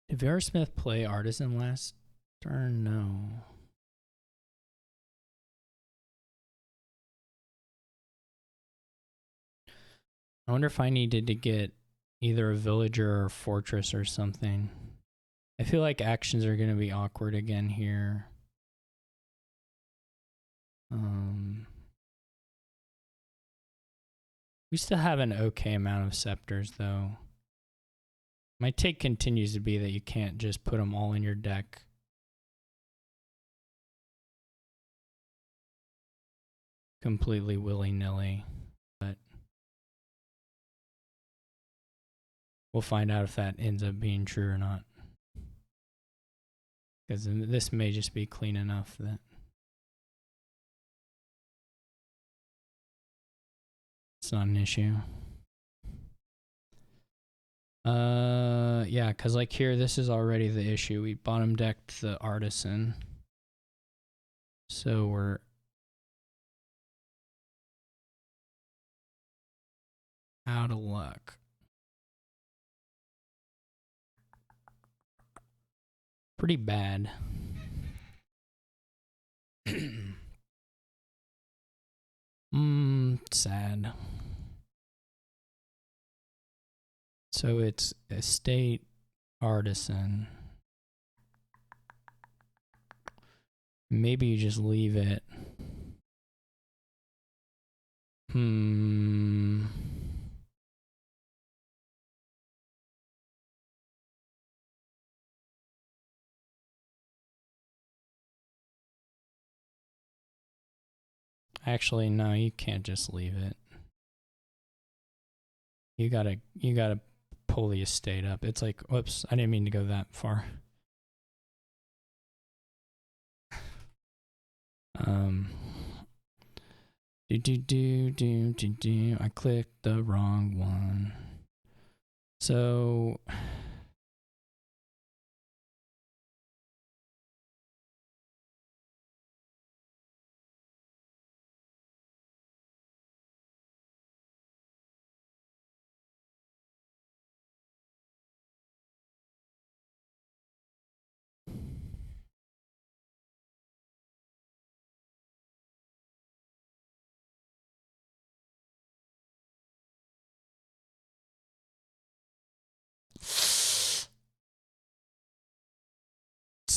did VRSmith play artisan last turn? No. I wonder if I needed to get either a villager or fortress or something. I feel like actions are going to be awkward again here. We still have an okay amount of scepters though. My take continues to be that you can't just put them all in your deck. Completely willy-nilly, but we'll find out if that ends up being true or not. Because this may just be clean enough that it's not an issue. Yeah, because like here, this is already the issue. We bottom decked the artisan. So we're out of luck. Pretty bad. Sad. So it's estate artisan. Maybe you just leave it. Actually, no, you can't just leave it. You gotta pull the estate up. It's like, whoops, I didn't mean to go that far. I clicked the wrong one. So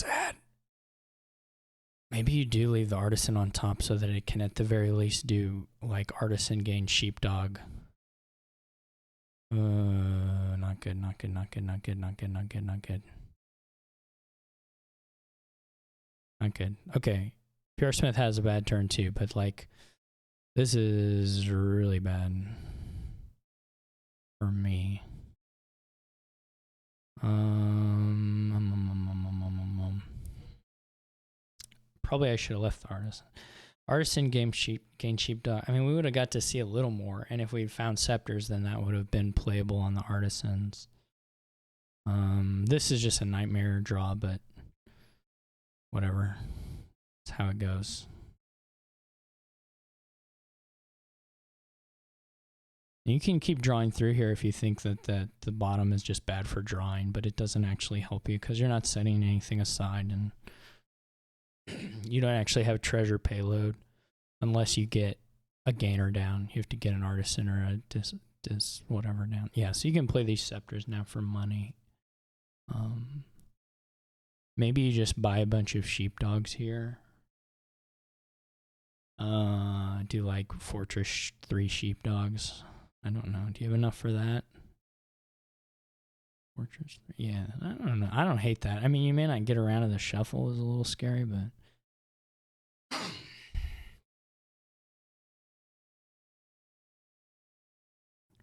sad. Maybe you do leave the artisan on top so that it can at the very least do like artisan gain sheepdog. Not good, not good, not good, not good, not good, not good, not good. Not good. Okay. VRSmith has a bad turn too, but like this is really bad for me. Probably I should have left the artisan. Artisan gain sheepdog. I mean, we would have got to see a little more, and if we found scepters, then that would have been playable on the artisans. This is just a nightmare draw, but whatever. That's how it goes. You can keep drawing through here if you think that the bottom is just bad for drawing, but it doesn't actually help you because you're not setting anything aside, and you don't actually have treasure payload unless you get a gainer down. You have to get an artisan or a dis whatever down. Yeah, so you can play these scepters now for money. Maybe you just buy a bunch of sheepdogs here. Do like Fortress 3 sheepdogs. I don't know. Do you have enough for that? Fortress 3? Yeah, I don't know. I don't hate that. I mean, you may not get around to the shuffle. Is a little scary, but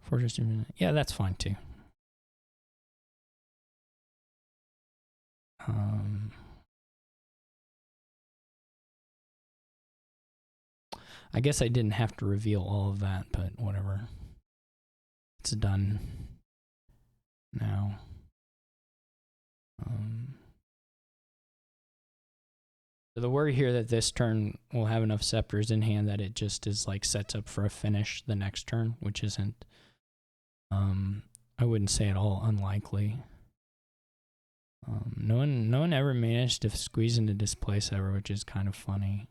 Fortress 3, yeah, that's fine too. I guess I didn't have to reveal all of that, but whatever. It's done now. So the worry here that this turn will have enough scepters in hand that it just is like sets up for a finish the next turn, which isn't, I wouldn't say at all unlikely. No one ever managed to squeeze into displace ever, which is kind of funny.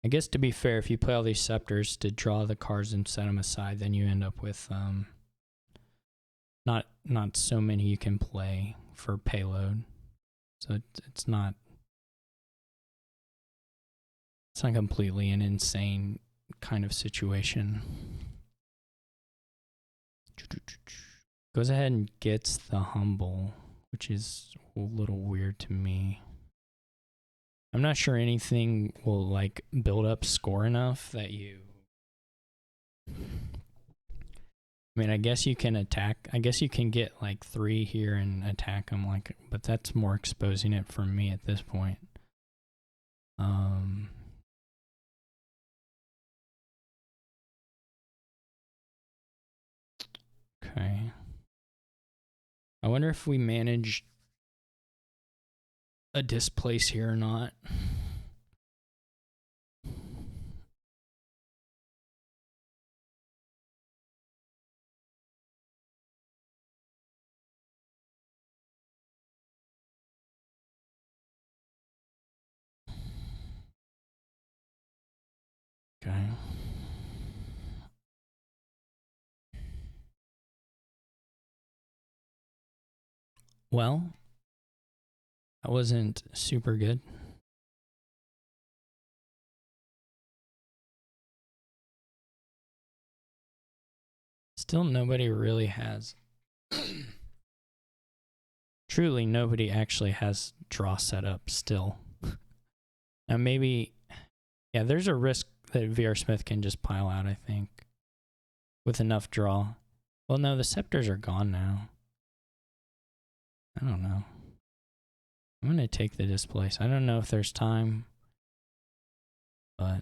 I guess to be fair, if you play all these scepters to draw the cards and set them aside, then you end up with not so many you can play for payload. So it's not completely an insane kind of situation. Goes ahead and gets the humble, which is a little weird to me. I'm not sure anything will like build up score enough that you... I mean, I guess you can attack. I guess you can get like 3 here and attack them, like, but that's more exposing it for me at this point. Okay. I wonder if we manage a displace here or not. Okay. Well, that wasn't super good. Still nobody really has. Truly nobody actually has draw set up still. Now maybe, yeah, there's a risk that VRSmith can just pile out, I think, with enough draw. Well, no, the scepters are gone now. I don't know. I'm going to take the displace. I don't know if there's time, but...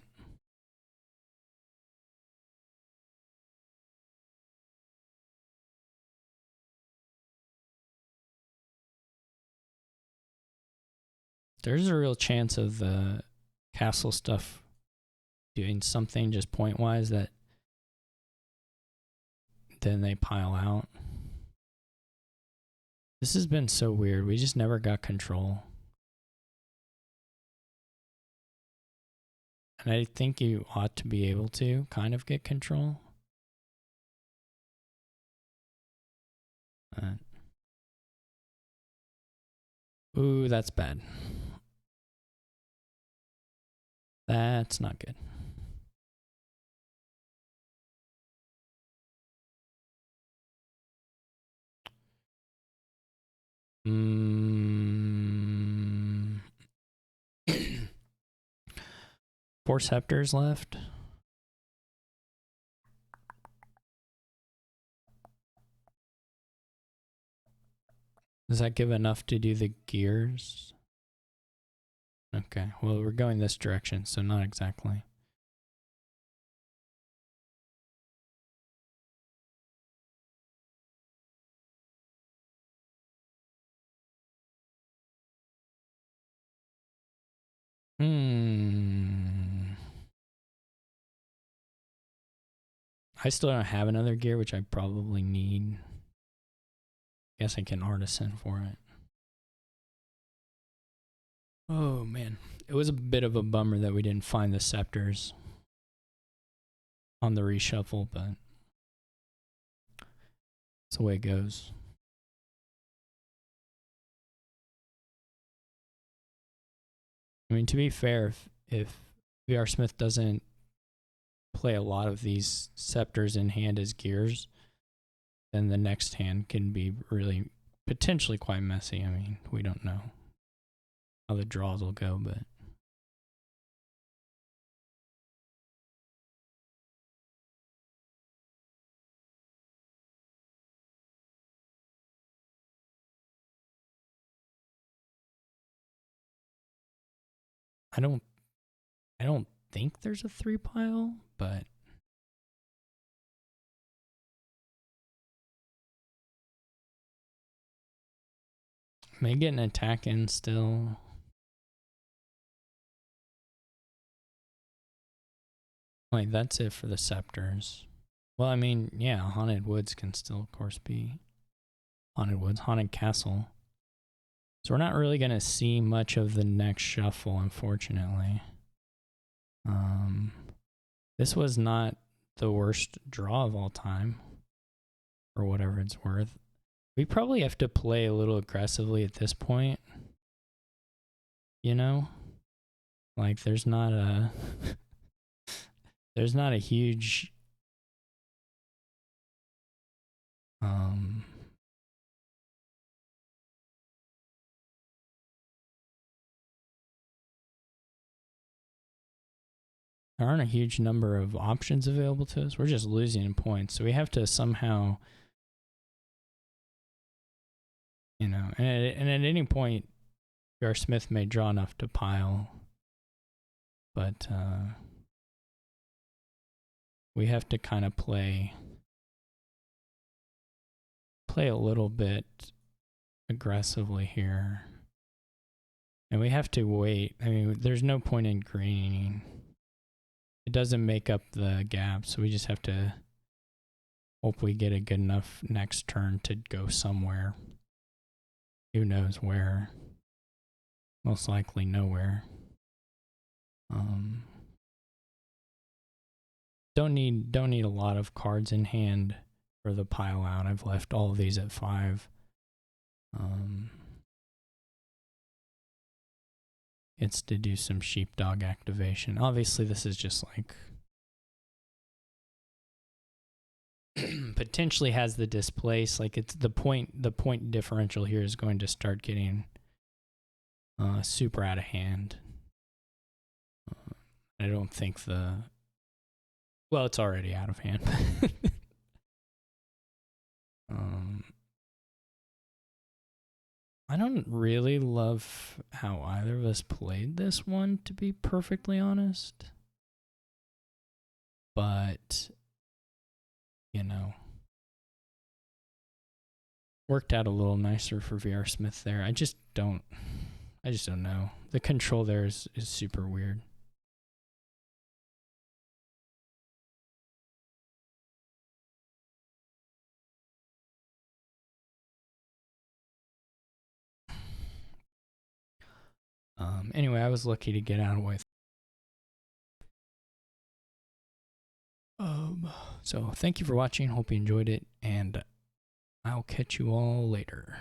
there's a real chance of the castle stuff doing something just point-wise that then they pile out. This has been so weird. We just never got control. And I think you ought to be able to kind of get control. Ooh, that's bad. That's not good. Four scepters left. Does that give enough to do the gears? Okay, well, we're going this direction, so not exactly. I still don't have another gear, which I probably need. Guess I can artisan for it. Oh, man. It was a bit of a bummer that we didn't find the scepters on the reshuffle, but that's the way it goes. I mean, to be fair, if VRSmith doesn't play a lot of these scepters in hand as gears, then the next hand can be really potentially quite messy. I mean, we don't know how the draws will go, but I don't think there's a 3-pile, but may get an attack in still. Wait, that's it for the scepters. Well, I mean, yeah, Haunted Woods can still, of course, be Haunted Woods, Haunted Castle. So we're not really going to see much of the next shuffle, unfortunately. This was not the worst draw of all time, or whatever it's worth. We probably have to play a little aggressively at this point. You know? Like, there's not a huge there aren't a huge number of options available to us. We're just losing in points. So we have to somehow, you know, and at any point, VRSmith may draw enough to pile. But we have to kind of play a little bit aggressively here. And we have to wait. I mean, there's no point in greening. It doesn't make up the gap, so we just have to hope we get a good enough next turn to go somewhere. Who knows where? Most likely nowhere. Don't need a lot of cards in hand for the pile out. I've left all of these at 5. It's to do some sheepdog activation. Obviously, this is just like potentially has the displace. Like, it's the point differential here is going to start getting super out of hand. I don't think well, it's already out of hand. I don't really love how either of us played this one, to be perfectly honest. But, you know, worked out a little nicer for VRSmith there. I just don't know. The control there is super weird. Anyway, I was lucky to get out with. So thank you for watching. Hope you enjoyed it, and I'll catch you all later.